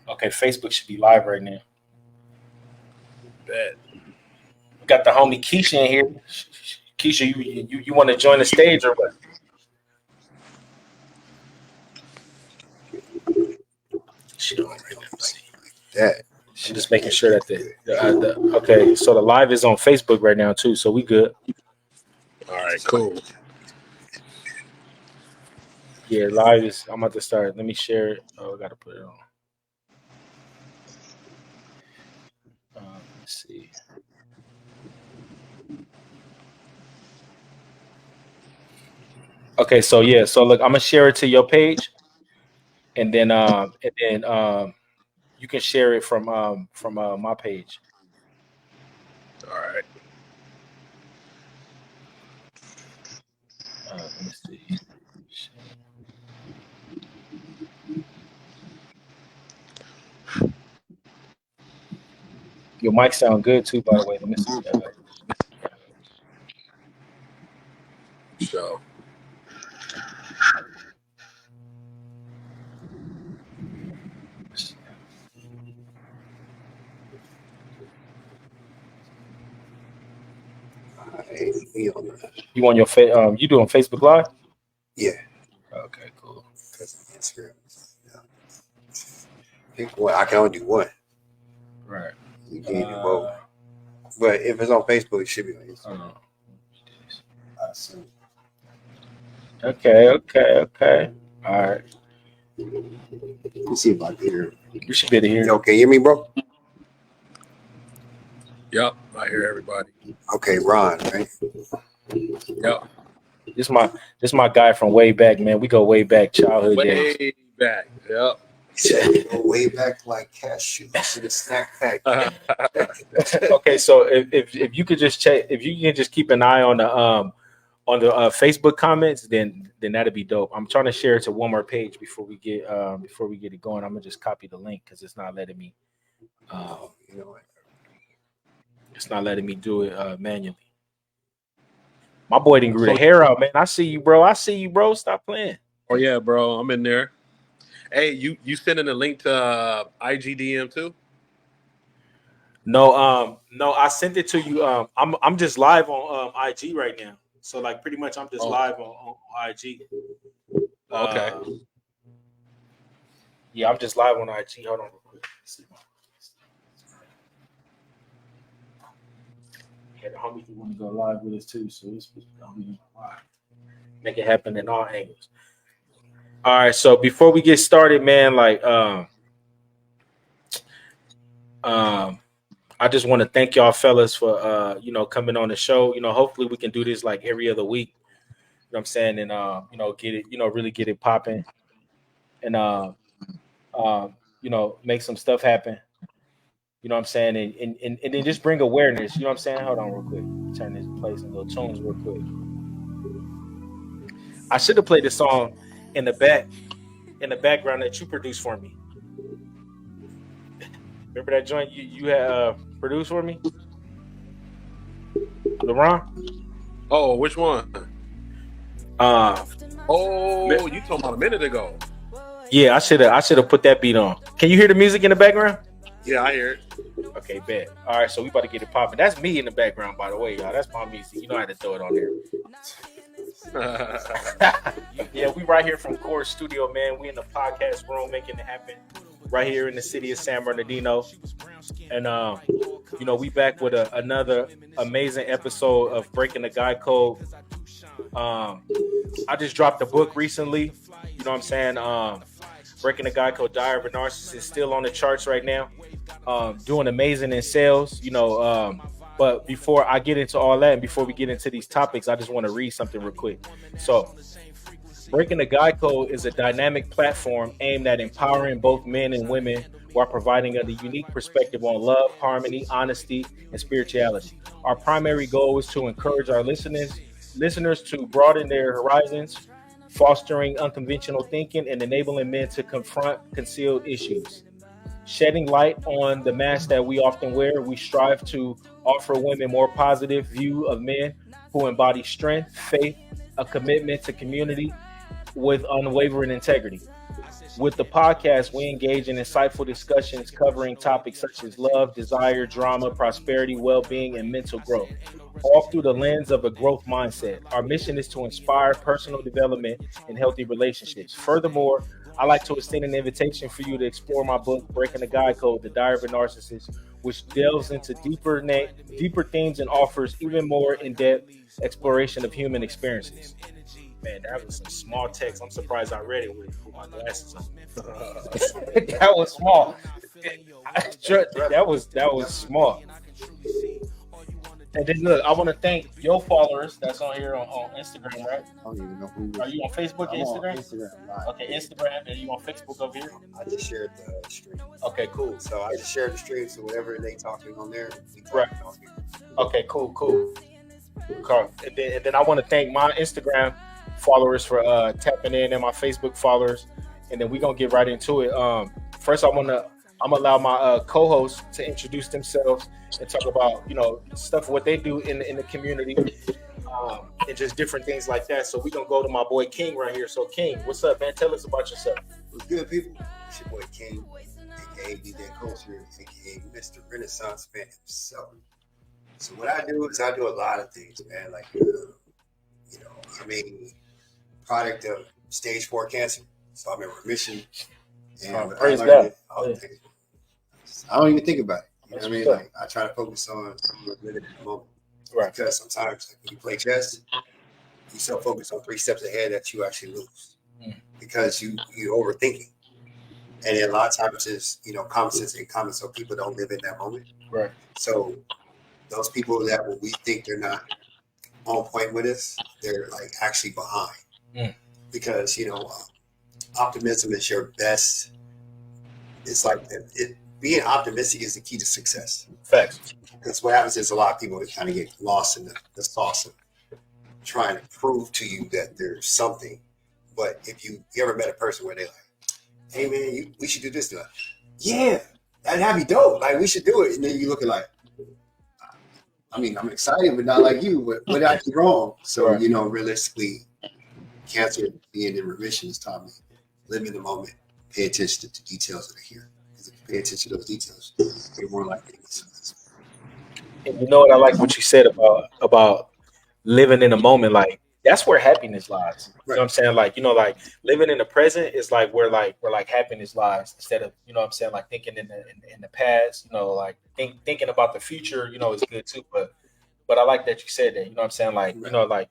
Okay, Facebook should be live right now. Bet. Got the homie Keisha in here. Keisha, you want to join the stage or what? She don't right now. That. I'm just making sure that okay. So the live is on Facebook right now too. So we good. All right, cool. Yeah, live is. I'm about to start. Let me share it. Oh, I gotta put it on. Let's see. Okay, so yeah, so look, I'm gonna share it to your page, and then you can share it from my page. All right. Let me see. Your mic sound good too, by the way. Let me see. So. You on your you doing Facebook Live? Yeah. Okay, cool. Instagram. Yeah. Pick one. I can only do one. Right. You can't do both. But if it's on Facebook, it should be on Instagram. I assume. Okay. All right. Let's see if I can hear. You should be able to hear. Okay, hear me, bro? Yep, I hear everybody. Okay, Ron, right? Yep. This my guy from way back, man. We go way back, childhood days. Way back. Yep. Go way back like cashews in a snack pack. Okay, so if you could just check, if you can just keep an eye on the Facebook comments, then that'd be dope. I'm trying to share it to one more page before we get it going. I'm gonna just copy the link because it's not letting me. You know what? It's not letting me do it manually. My boy didn't grew the hair out, man. I see you, bro. Stop playing. Oh yeah, bro. I'm in there. Hey, you sending a link to IGDM too? No, I sent it to you. I'm just live on IG right now. So like pretty much I'm just live on IG. Okay. Yeah, I'm just live on IG. Hold on real quick. Yeah, the homie who want to go live with us too, so it's live. Make it happen in all angles. All right, so before we get started, man, like I just want to thank y'all fellas for coming on the show. Hopefully we can do this like every other week. You know what I'm saying? And get it, really get it popping and make some stuff happen. You know what I'm saying? And then just bring awareness. You know what I'm saying? Hold on real quick. Turn this, play some little tunes real quick. I should have played this song in the background that you produced for me. Remember that joint you had produced for me? LeBron? Oh, which one? You talking about a minute ago. Yeah, I should have put that beat on. Can you hear the music in the background? Yeah, I hear it. Okay, bet. All right, so we about to get it popping. That's me in the background, by the way, y'all. That's my music. You know how to throw it on there. Yeah, we right here from Core Studio, man. We in the podcast room making it happen right here in the city of San Bernardino. And, we back with another amazing episode of Breaking the Guy Code. I just dropped a book recently. You know what I'm saying? Breaking the Guy Code, Diary of a Narcissist is still on the charts right now. Doing amazing in sales, but before I get into all that and before we get into these topics, I just want to read something real quick. So, Breaking the Guy Code is a dynamic platform aimed at empowering both men and women while providing a unique perspective on love, harmony, honesty, and spirituality. Our primary goal is to encourage our listeners to broaden their horizons, fostering unconventional thinking and enabling men to confront concealed issues. Shedding light on the mask that we often wear, we strive to offer women more positive view of men who embody strength, faith, a commitment to community with unwavering integrity. With the podcast, we engage in insightful discussions covering topics such as love, desire, drama, prosperity, well-being, and mental growth, all through the lens of a growth mindset. Our mission is to inspire personal development and healthy relationships. Furthermore, I like to extend an invitation for you to explore my book, Breaking the Guide Code: The Diary of a Narcissist, which delves into deeper themes and offers even more in-depth exploration of human experiences. Man, that was some small text. I'm surprised I read it with my glasses on. That was small. That was small. And then look, I want to thank your followers that's on here on Instagram, right? I don't even know who. Are you on Facebook and Instagram? Instagram Live. Okay, Instagram, and you on Facebook over here? I just shared the stream. Okay, cool. So I just shared the stream. So whatever they talking on there, we talking Right. on here. Okay, cool. And then I want to thank my Instagram followers for tapping in, and my Facebook followers. And then we're gonna get right into it. First, I'm gonna allow my co-hosts to introduce themselves and talk about stuff what they do in the community, and just different things like that. So we're gonna go to my boy King right here. So King, what's up, man? Tell us about yourself. What's good, people? It's your boy King, aka DJ Culture, aka Mr. Renaissance Man himself. So what I do is I do a lot of things, man. Like product of stage 4 cancer. So I'm in remission. And praise God. I don't even think about it. You know what I mean? That's Like I try to focus on living in the moment. Right. Because sometimes like, when you play chess, you so focus on 3 steps ahead that you actually lose. Because you're overthinking. And then a lot of times it's common sense and common, so people don't live in that moment. Right. So those people that when we think they're not on point with us, they're like actually behind. Because optimism is your best. It's like being optimistic is the key to success. Facts. Because what happens is a lot of people kind of get lost in the sauce of trying to prove to you that there's something. But if you ever met a person where they're like, "Hey man, we should do this," like, "Yeah, that'd be dope. Like we should do it," and then you look at like, I mean, I'm excited, but not like you. What I did wrong? So Right. Realistically, cancer being in remission has taught me live in the moment, pay attention to the details that are here. Because if you pay attention to those details, you're more likely to get success. And you know what I like what you said about living in the moment. Like that's where happiness lies. You know what I'm saying? Like like living in the present is like where happiness lies, instead of like thinking in the past. Like thinking about the future. Is good too. But I like that you said that. You know what I'm saying? Like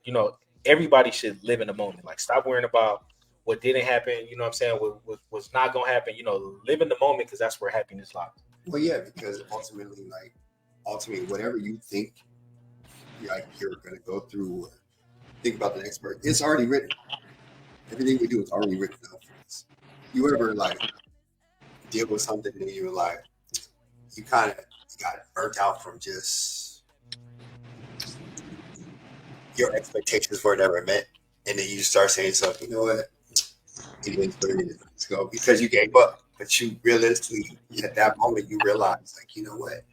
everybody should live in the moment. Like stop worrying about what didn't happen. You know what I'm saying? What was not gonna happen. Live in the moment, because that's where happiness lies. Well, yeah, because ultimately, whatever you think you're going to go through, or think about the next person, it's already written. Everything we do is already written out for us. You ever deal with something and you were like, you kind of got burnt out from just your expectations were never met, and then you start saying something, you know what, it is what it is, let's go, because you gave up. But you realistically, at that moment, you realize, like, you know what,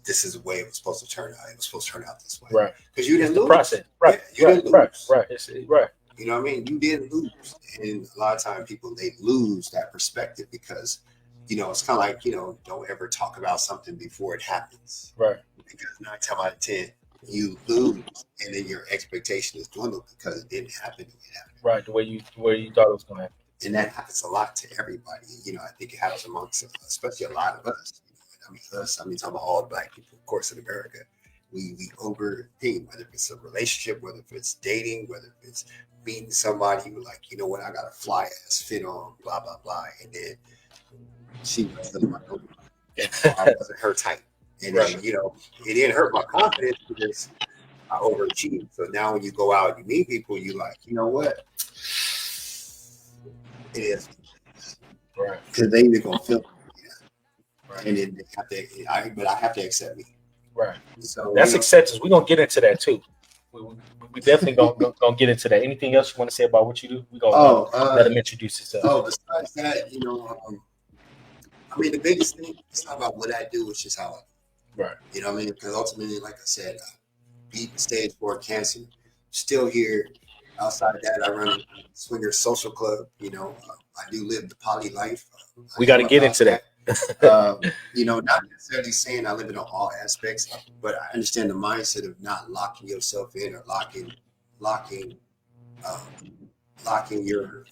this is the way it was supposed to turn out. It was supposed to turn out this way. Right. Because you didn't lose. Process. Right. Yeah, you didn't lose. Right. Right. You know what I mean? You didn't lose. And a lot of times people, they lose that perspective because, it's kind of like, don't ever talk about something before it happens. Right. Because 9 times out of 10, you lose, and then your expectation is dwindled because it didn't happen the way it happened. Right. The way you thought it was going to happen. And that happens a lot to everybody. I think it happens amongst, especially a lot of us. Talking about all Black people, of course, in America. We overthink, whether it's a relationship, whether it's dating, whether it's meeting somebody who like, you know what, I got a fly ass fit on, blah, blah, blah. And then she wasn't I wasn't her type. And then, it didn't hurt my confidence because I overachieved. So now when you go out and you meet people, you like, you know what? It is. Right. Because they even gonna feel it. Right. And then I have to accept me. Right. So that's acceptance. We're gonna get into that too. We definitely gonna get into that. Anything else you want to say about what you do? We gonna let him introduce himself. Besides that, the biggest thing, it's not about what I do, it's just how I do. Right. You know what I mean? Because ultimately, like I said, beat stage 4 cancer, still here. Outside of that, I run a swinger social club. I do live the poly life. We got to get into that. Not necessarily saying I live in all aspects, but I understand the mindset of not locking yourself in or locking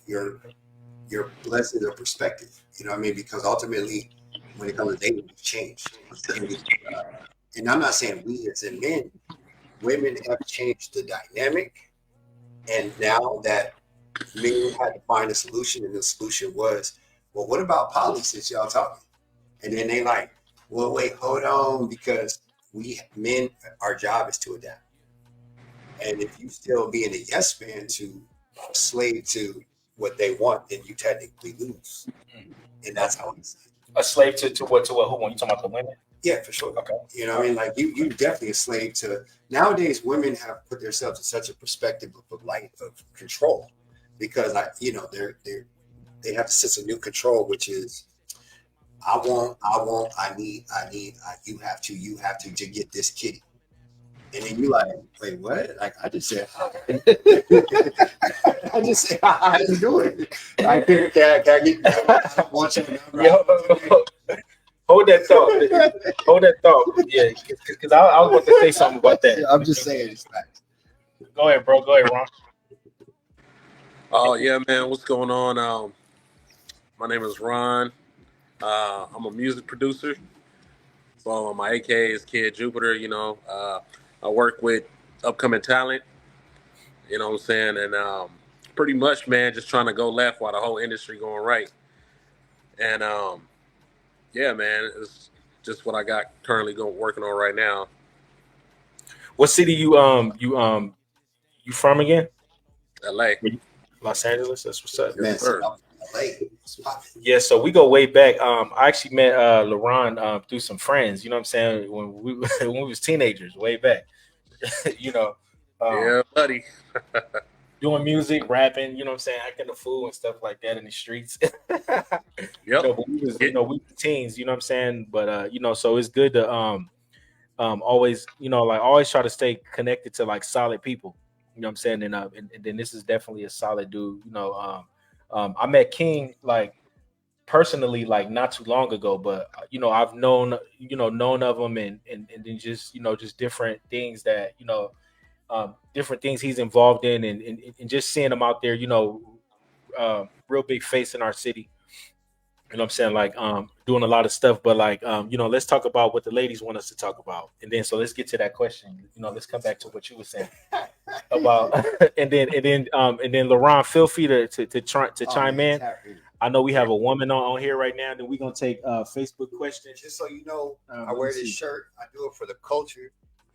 your blessings or perspective. You know what I mean? Because ultimately, when it comes to dating, we've changed. And I'm not saying we as in men, women have changed the dynamic. And now that men had to find a solution, and the solution was, well, what about poly since y'all talking? And then they like, well, wait, hold on, because we men, our job is to adapt. And if you still being a yes man to slave to what they want, then you technically lose. And that's how it's a slave to what who when you talking about the women? Yeah, for sure. Okay. You know what I mean? Like you definitely a slave to nowadays women have put themselves in such a perspective of light of control because they have a sense of new control, which is I need, you have to get this kitty. And then you like, wait, what? Like I just said, how you doing? I can I want you to Hold that thought. Yeah, because I was about to say something about that. I'm just saying it's facts. Go ahead, bro. Go ahead, Ron. Oh yeah, man. What's going on? My name is Ron. I'm a music producer. So my AK is Kid Jupiter. I work with upcoming talent. You know what I'm saying? And pretty much, man, just trying to go left while the whole industry going right. And yeah, man, it's just what I got currently working on right now. What city you from again? LA. Los Angeles. That's what's up. Man, LA. Yeah, so we go way back. I actually met LaRon through some friends. You know what I'm saying? When we was teenagers, way back. Yeah, buddy. Doing music, rapping. You know what I'm saying? Acting the fool and stuff like that in the streets. Yep. But we were teens. You know what I'm saying? But so it's good to always always try to stay connected to like solid people. You know what I'm saying? And then this is definitely a solid dude. I met King like personally like not too long ago, but I've known of him and then just just different things that different things he's involved in and just seeing him out there, real big face in our city. You know what I'm saying? Like doing a lot of stuff, but like let's talk about what the ladies want us to talk about. And then so let's get to that question. Let's come back to what you were saying about and then LaRon, feel free to chime in. I know we have a woman on here right now, then we're gonna take Facebook questions. Just so you know, I wear this shirt, I do it for the culture.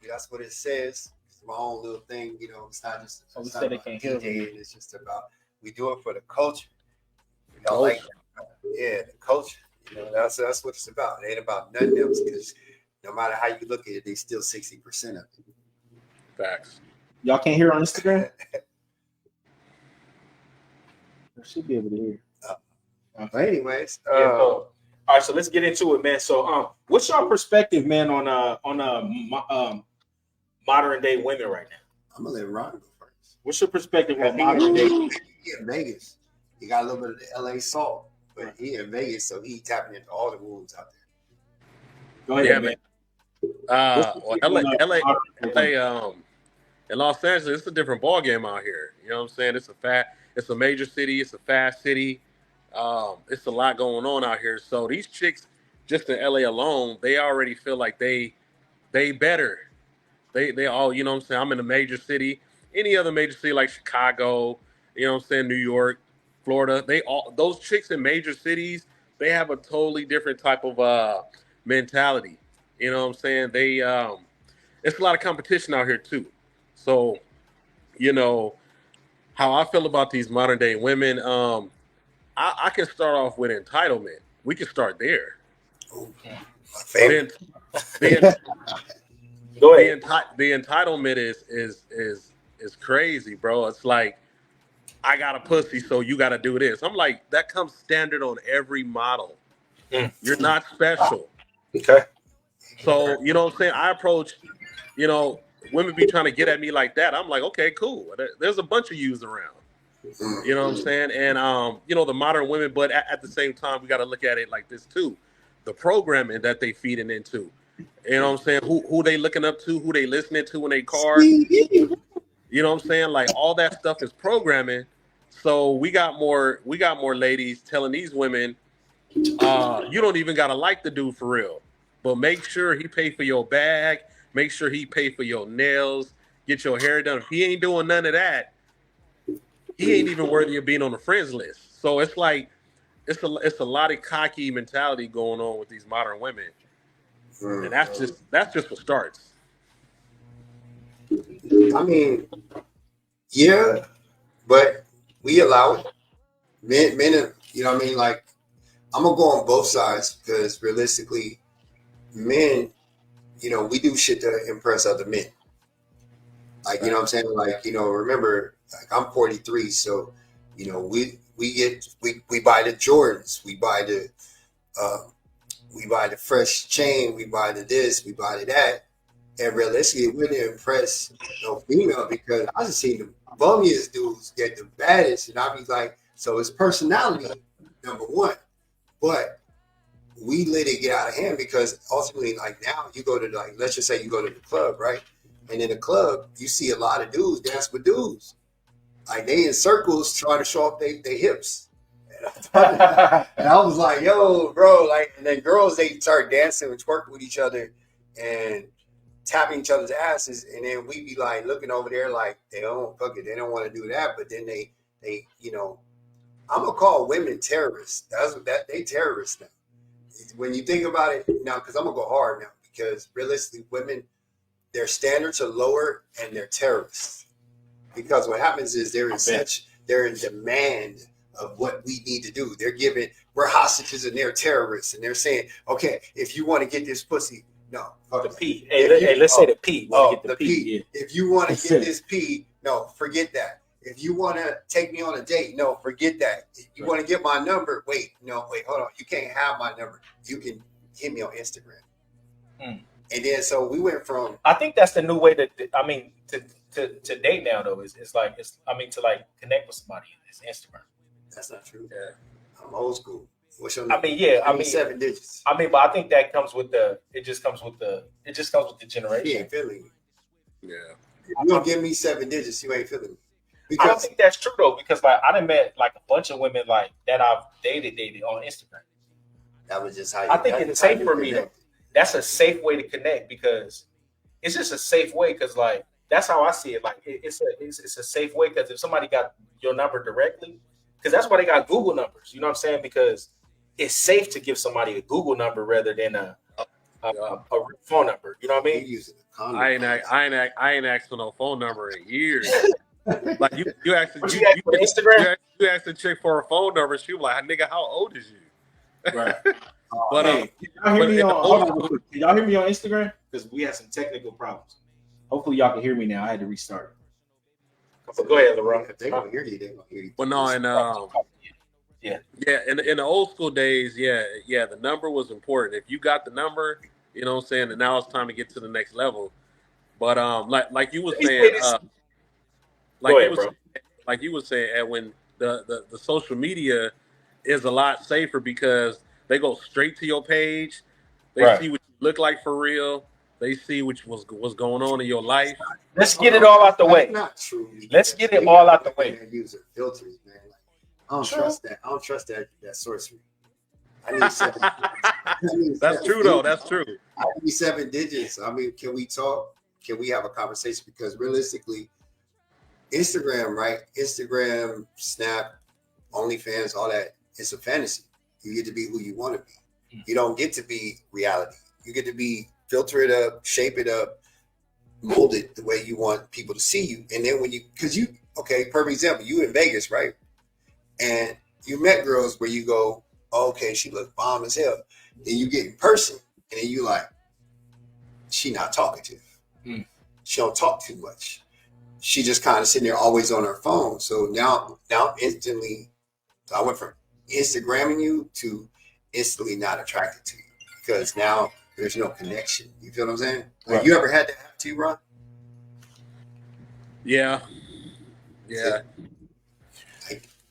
That's what it says. It's my own little thing, it's not just it's just about we do it for the culture. Like yeah, the culture. That's what it's about. It ain't about nothing else because no matter how you look at it, they still 60% of it. Facts. Y'all can't hear on Instagram? I should be able to hear. But anyways, all right, so let's get into it, man. So, what's your perspective, man, on modern day women right now? I'm gonna let Ron go first. What's your perspective on modern day? He in Vegas. He got a little bit of the LA salt, but he in Vegas, so he tapping into all the wounds out there. Go ahead, man. LA, in Los Angeles, it's a different ball game out here. You know what I'm saying? It's a major city. It's a fast city. It's a lot going on out here. So these chicks, just in LA alone, they already feel like they better. They all, you know what I'm saying? I'm in a major city. Any other major city like Chicago, you know what I'm saying, New York, Florida, those chicks in major cities, they have a totally different type of mentality. You know what I'm saying? It's a lot of competition out here too. So, how I feel about these modern day women, I can start off with entitlement. We can start there. Okay. My favorite. Go ahead. The entitlement is crazy, bro. It's like, I got a pussy, so you got to do this. I'm like, that comes standard on every model. You're not special. Okay. So, you know what I'm saying? I approach, women be trying to get at me like that, I'm like, okay, cool. There's a bunch of yous around. You know what I'm saying? And the modern women, but at the same time, we got to look at it like this too: the programming that they feeding into. You know what I'm saying? Who they looking up to? Who they listening to in their cars? You know what I'm saying? Like all that stuff is programming. So we got more ladies telling these women, you don't even gotta like the dude for real, but make sure he pay for your bag. Make sure he pay for your nails. Get your hair done. If he ain't doing none of that, he ain't even worthy of being on the friends list. So it's like it's a lot of cocky mentality going on with these modern women, and that's just what starts. I mean, yeah, but we allow it. Men, you know what I mean? Like, I'm gonna go on both sides because realistically, men, we do shit to impress other men. Like, you know what I'm saying? Like, remember, like I'm 43, so we buy the Jordans, we buy the fresh chain, we buy the this, we buy the that. And realistically, it wouldn't impress no female because I just seen the bummiest dudes get the baddest, and I be like, so it's personality number one, but we let it get out of hand because ultimately, like now, you go to let's just say you go to the club, right? And in the club, you see a lot of dudes dance with dudes, like they in circles trying to show off their hips. And I was like, yo, bro, like, and then girls they start dancing and twerking with each other and tapping each other's asses, and then we be like looking over there like they don't want to do that, but then they I'm gonna call women terrorists. That's what they terrorists now. When you think about it now, because I'm gonna go hard now, because realistically, women, their standards are lower and they're terrorists. Because what happens is they're in demand of what we need to do. We're hostages and they're terrorists, and they're saying, okay, if you want to get this pussy. No, the P. Let's say the P. Get the P. Yeah. If you want to get this P, no, forget that. If you want to take me on a date, no, forget that. If you want to get my number, wait, hold on. You can't have my number. You can hit me on Instagram. And then so we went from. I think that's the new way to date now though. It's like to like connect with somebody. It's Instagram. That's not true. Yeah, I'm old school. What's your number? 7 digits. But I think that comes with the generation. He ain't feeling me. Yeah. If you don't give me 7 digits, you ain't feeling me. I don't think that's true though, because like I done met like a bunch of women like that I've dated on Instagram. That was just how I think it's safe for me though. That's a safe way to connect because it's just a safe way because like that's how I see it. Like it's a safe way because if somebody got your number directly, because that's why they got Google numbers. You know what I'm saying? Because it's safe to give somebody a Google number rather than a phone number. You know what I mean? I ain't asked for no phone number in years. Like you asked Instagram. You asked the chick for a phone number. She was like, "Nigga, how old is you?" Right. But can y'all hear me on Instagram? Because we had some technical problems. Hopefully y'all can hear me now. I had to restart it. Go ahead, LeBron. If they don't hear you, they don't hear you. Well, no, and in the old school days, the number was important. If you got the number, you know what I'm saying, and now it's time to get to the next level. But like you were saying, like you were saying, Edwin, the social media is a lot safer because they go straight to your page. They see what you look like for real. They see what's going on in your life. Let's get it all out the way. Not true. Let's get it all out the way. User filters, man. Like, I don't trust that. I don't trust that sorcery. I need 7. That's true, though. That's true. I need 7 digits. I mean, can we talk? Can we have a conversation? Because realistically, Instagram, right? Instagram, Snap, OnlyFans, all that. It's a fantasy. You get to be who you want to be. You don't get to be reality. You get to filter it up, shape it up, mold it the way you want people to see you. And then perfect example, you in Vegas, right? And you met girls where you go, oh, okay, she looks bomb as hell. Then you get in person, and then you like, she not talkative. She don't talk too much. She just kind of sitting there always on her phone. So now instantly, so I went from Instagramming you to instantly not attracted to you because now there's no connection. You feel what I'm saying? Like, you ever had that happen to you, Ron? Yeah.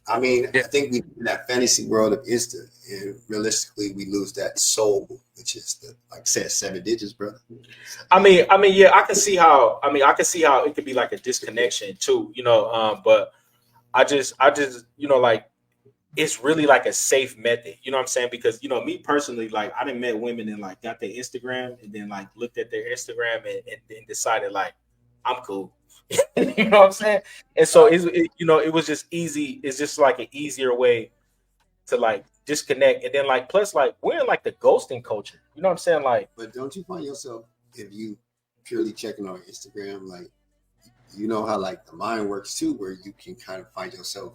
I mean, Yeah. I think we in that fantasy world of Insta, and realistically, we lose that soul, which is the, like I said, 7 digits, brother. I mean, yeah, I can see how. I mean, I can see how it could be like a disconnection too, you know. But I just, you know, like it's really like a safe method. You know what I'm saying? Because you know, me personally, like I done met women and like got their Instagram and then like looked at their Instagram and then decided like I'm cool. You know what I'm saying? And so you know, it was just easy. It's just like an easier way to like disconnect. And then like plus like we're in like the ghosting culture. You know what I'm saying? Like, But don't you find yourself, if you purely checking on Instagram, like you know how like the mind works too, where you can kind of find yourself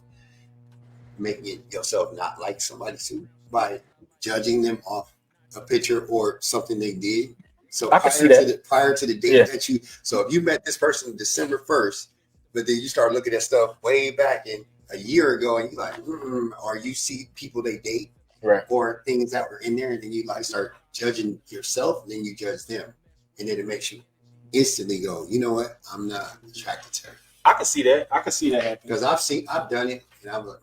making it yourself not like somebody too by judging them off a picture or something they did. So I can see that. prior to the date Yeah. that you, so if you met this person December 1st, but then you start looking at stuff way back in a year ago, and you like, or you see people they date, right. or things that were in there, and then you like start judging yourself, and then you judge them, and then it makes you instantly go, you know what, I'm not attracted to her. I can see that. I can see that happening. Because I've done it, and I'm like,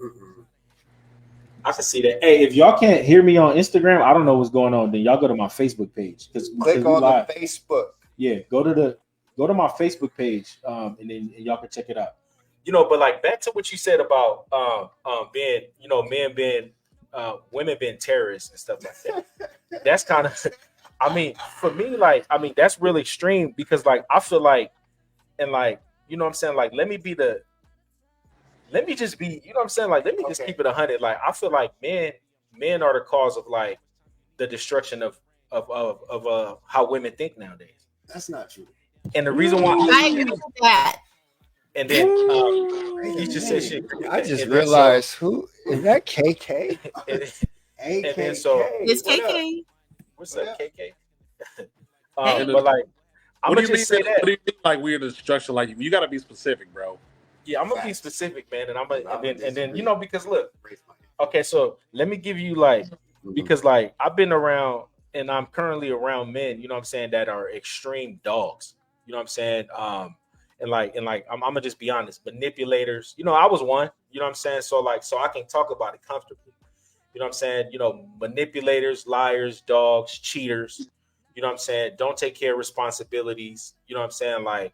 I can see that. Hey, if y'all can't hear me on Instagram, I don't know what's going on. Then y'all go to my Facebook page. Click on the Facebook. Yeah, go to my Facebook page, and then y'all can check it out. You know, but like back to what you said about being, you know, men being women being terrorists and stuff like that. That's kind of, I mean, for me, like, I mean, that's really extreme because like I feel like, and like, you know what I'm saying, like let me just be, you know what I'm saying, like let me just keep it 100. Like I feel like men are the cause of like the destruction of how women think nowadays. That's not true. And the reason why I agree with that. and then he just said shit. I just And then realized who is that? KK. And then so It's KK. what's up, KK? Hey. But like I'm What do gonna you just mean? say that. What do you mean? Like we're the destruction? Like you got to be specific, bro. Yeah, I'm gonna be specific, man, and then you know because look, okay, so let me give you like because like I've been around and I'm currently around men, you know what I'm saying, that are extreme dogs. You know what I'm saying? And like I'm gonna just be honest, manipulators. You know, I was one, you know what I'm saying? So I can talk about it comfortably. You know what I'm saying? You know, manipulators, liars, dogs, cheaters, you know what I'm saying, don't take care of responsibilities, you know what I'm saying? Like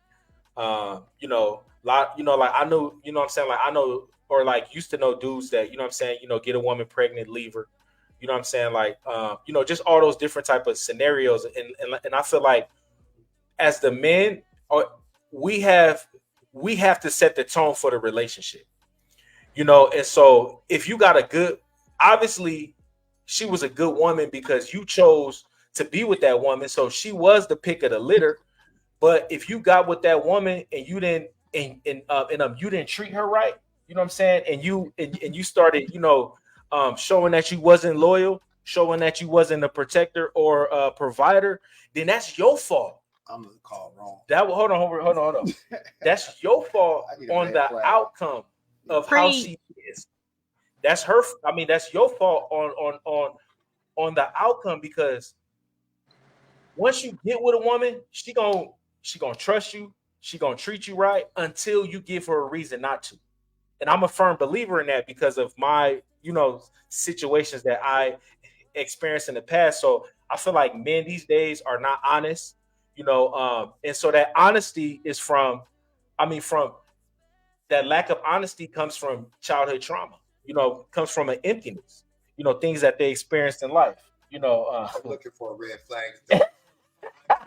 you know, like I know, you know what I'm saying, like I know or like used to know dudes that, you know what I'm saying, you know, get a woman pregnant, leave her. You know what I'm saying? Like, you know, just all those different type of scenarios. And I feel like as the men, we have to set the tone for the relationship, you know? And so if you got obviously she was a good woman because you chose to be with that woman. So she was the pick of the litter. But if you got with that woman and you didn't, you didn't treat her right, you know what I'm saying? And you started, you know, showing that you wasn't loyal, showing that you wasn't a protector or a provider, then that's your fault. I'm gonna call wrong. Hold on. That's your fault on the outcome of how she is. That's her. I mean, that's your fault on the outcome because once you get with a woman, she gonna trust you. She gonna treat you right until you give her a reason not to. And I'm a firm believer in that because of my, you know, situations that I experienced in the past. So I feel like men these days are not honest, you know, and so that honesty is from that lack of honesty comes from childhood trauma, you know, comes from an emptiness, you know, things that they experienced in life, you know. I'm looking for a red flag.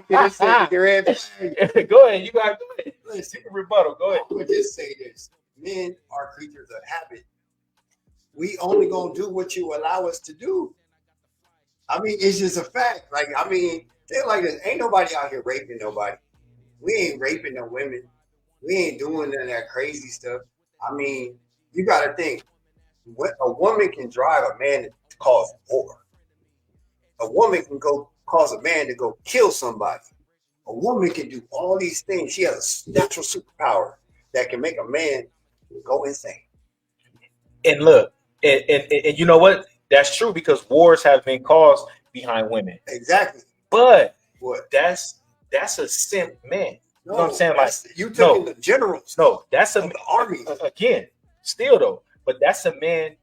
Red flag. Go ahead, you got go ahead. Listen, You can rebuttal. Go ahead. I would just say this: men are creatures of habit. We only gonna do what you allow us to do. I mean, it's just a fact. Like, I mean, they're like this. Ain't nobody out here raping nobody. We ain't raping no women. We ain't doing none of that crazy stuff. I mean, you got to think. A woman can drive a man to cause war. A woman can go cause a man to go kill somebody. A woman can do all these things. She has a natural superpower that can make a man go insane. And look, and you know what? That's true because wars have been caused behind women. Exactly. But What? that's a simp man. You know what I'm saying? Like, you took in the generals. no, that's of the army. Again, still though, but that's a man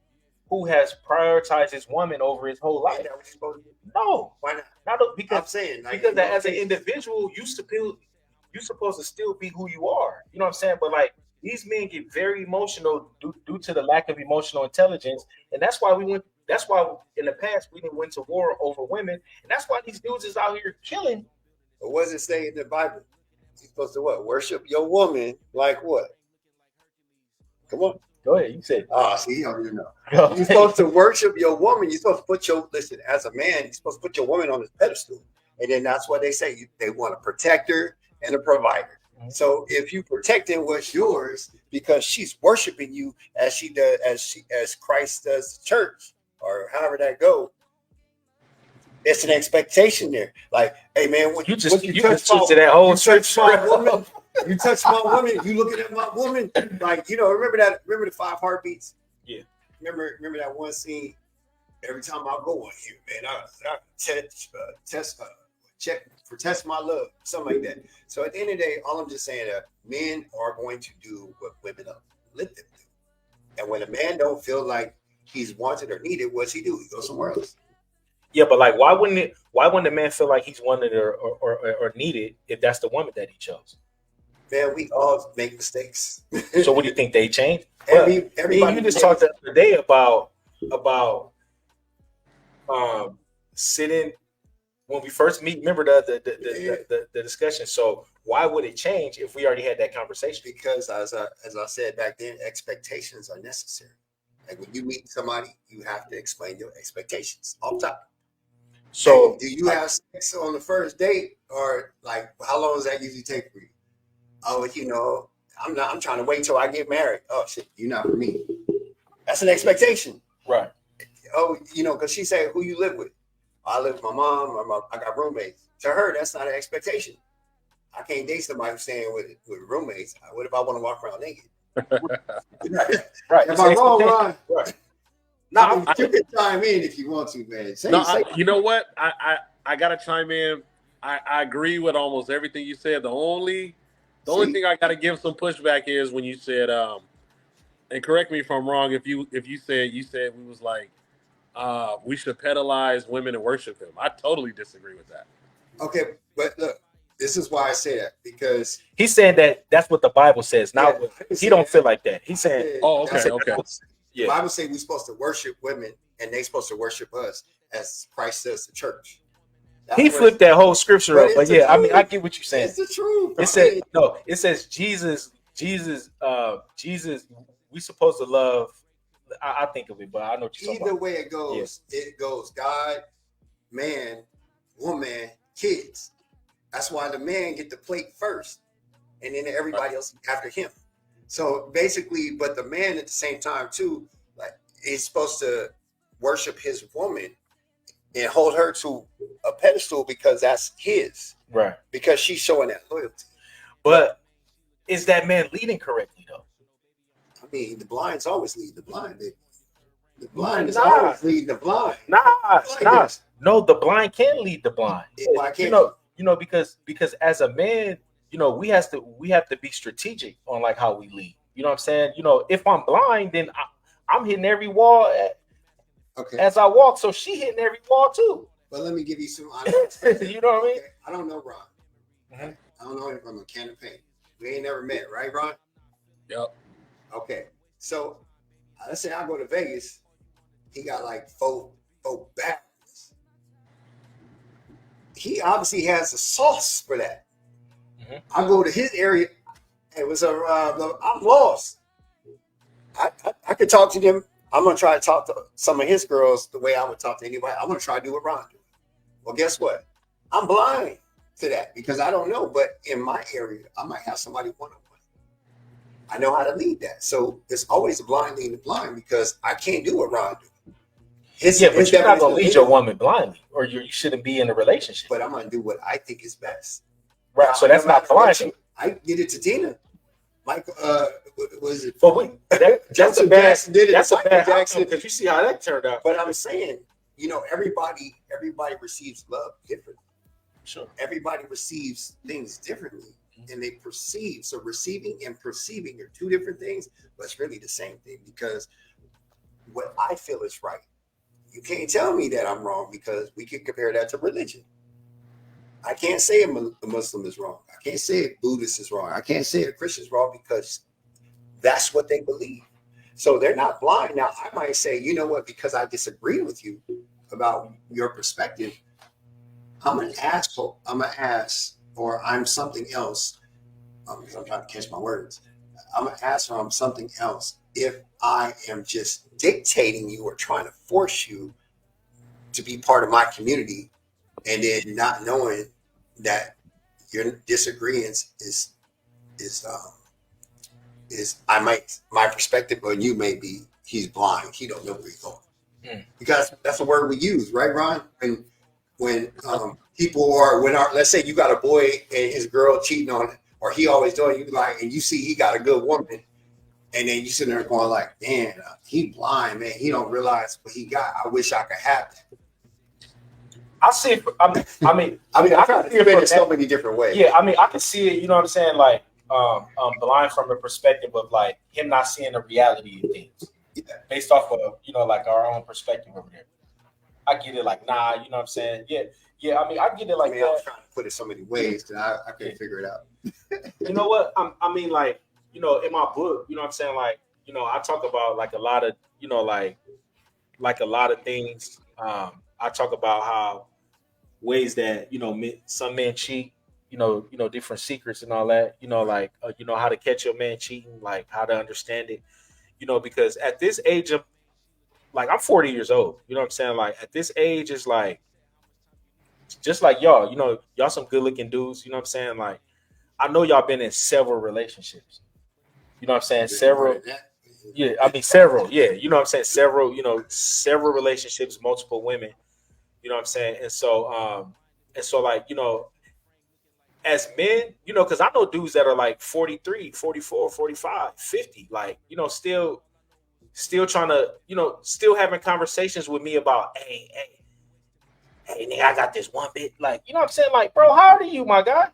who has prioritized his woman over his whole life. Ain't that what you're supposed to do? No, Why not? not because I'm saying because as an individual, you're supposed to still be who you are. You know what I'm saying? But like these men get very emotional due to the lack of emotional intelligence, and that's why That's why in the past we didn't went to war over women, and that's why these dudes is out here killing. But what does it say in the Bible? You're supposed to what? Worship your woman like what? Come on. Go ahead. You said. See, you don't even know. You're supposed to worship your woman. You're supposed to put as a man, you're supposed to put your woman on this pedestal. And then that's what they say. They want a protector and a provider. Mm-hmm. So if you protecting what's yours because she's worshiping you as she does, as Christ does the church, or however that goes, it's an expectation there. Like, hey man, when you touch my woman, you touch my woman, you looking at my woman, like, remember the 5 heartbeats? Yeah. Remember that one scene? Every time I go on here, man, I test my love, something like that. So at the end of the day, all I'm just saying that men are going to do what women let them do. And when a man don't feel like he's wanted or needed, what's he do? He goes somewhere else. Yeah, but like, why wouldn't a man feel like he's wanted or needed if that's the woman that he chose? Man, we all make mistakes. So what do you think they changed? Everybody. You just talked the other day about sitting when we first meet. Remember the discussion. So why would it change if we already had that conversation? Because as I said back then, expectations are necessary. Like when you meet somebody, you have to explain your expectations off top. So do you have sex on the first date, or like how long does that usually take for you? Oh, I'm trying to wait till I get married. Oh shit, you're not for me. That's an expectation. Right. Oh, because she said, who you live with? I live with my mom, I got roommates. To her, that's not an expectation. I can't date somebody who's staying with roommates. What if I want to walk around naked? Right. Am I wrong, Ron? Right. No, you can chime in if you want to, man. You know what? I gotta chime in. I agree with almost everything you said. The only thing I gotta give some pushback is when you said, and correct me if I'm wrong, if you said we was like we should pedalize women and worship them. I totally disagree with that. Okay, but look, this is why I say that, because he's saying that's what the Bible says. Now he don't feel like that. He's saying, okay. The Bible says we're supposed to worship women, and they're supposed to worship us as Christ does the church. He flipped that whole scripture up, but yeah, I mean, I get what you're saying. It's the truth. It says Jesus. We supposed to love. I think of it, but I know what you're talking about. Either way it goes, it goes God, man, woman, kids. That's why the man get the plate first, and then everybody else after him. So basically, but the man at the same time too, like, he's supposed to worship his woman and hold her to a pedestal because that's his, right? Because she's showing that loyalty. But is that man leading correctly though? I mean, the blinds always lead the blind. The blind is always leading the blind. Nah. No, the blind can lead the blind. Why can't because as a man, we have to be strategic on like how we lead. You know what I'm saying? If I'm blind, then I'm hitting every wall as I walk. So she hitting every wall too. But let me give you some honest. You know what I mean? Okay. I don't know Ron. Mm-hmm. I don't know him from a can of paint. We ain't never met, right, Ron? Yep. Okay. So let's say I go to Vegas. He got like four bags. He obviously has a sauce for that. Mm-hmm. I go to his area. It was I'm lost. I could talk to them. I'm gonna try to talk to some of his girls the way I would talk to anybody. I'm gonna try to do what Ron do. Well, guess what? I'm blind to that because I don't know. But in my area, I might have somebody one-on-one. I know how to lead that. So it's always a blind leading the blind because I can't do what Ron do. But you're not gonna lead your woman blindly, or you shouldn't be in a relationship. But I'm gonna do what I think is best. Right. Now, so that's not blind. I did it to Tina. Michael, was it? But that's a bad. Did it. That's a bad Jackson, because you see how that turned out. But I'm saying, everybody receives love differently. Sure. Everybody receives things differently. and they perceive. So receiving and perceiving are two different things, but it's really the same thing, because what I feel is right, you can't tell me that I'm wrong, because we can compare that to religion. I can't say a Muslim is wrong. I can't say a Buddhist is wrong. I can't say a Christian is wrong, because that's what they believe. So they're not blind. Now, I might say, you know what, because I disagree with you about your perspective, I'm an asshole. I'm an ass, or I'm something else. Because I'm trying to catch my words. I'm an ass, or I'm something else if I am just dictating you or trying to force you to be part of my community, and then not knowing that your disagreements is my perspective, or you may be, he's blind, he don't know where he's going. Because that's a word we use, right, Ron? And when people are, let's say you got a boy and his girl cheating on it, or he always doing, you like, and you see he got a good woman, and then you sitting there going like, man, he blind, man, he don't realize what he got. I wish I could have that. I see it. I mean, I can try to see it fit from it so that. many different ways. Yeah, I mean, I can see it. You know what I'm saying? Like, blind from the perspective of like him not seeing the reality of things, based off of like our own perspective over there. I get it. Like, nah, you know what I'm saying? Yeah. I mean, I get it. Like, I was trying to put it so many ways that I couldn't figure it out. You know what? I mean, like, in my book, you know what I'm saying? Like, I talk about like a lot of, like a lot of things. I talk about how ways that some men cheat, different secrets and all that, like how to catch your man cheating, like how to understand it, because at this age of, like, I'm 40 years old, you know what I'm saying? Like at this age is like, just like y'all, y'all some good looking dudes, you know what I'm saying? Like, I know y'all been in several relationships, you know what I'm saying? Several. Yeah, I mean several. Yeah, you know what I'm saying? Several, several relationships, multiple women. You know what I'm saying? And so like, as men, because I know dudes that are like 43, 44, 45, 50, like, still trying to, still having conversations with me about, hey, nigga, I got this one bit. Like, you know what I'm saying? Like, bro, how old are you, my guy?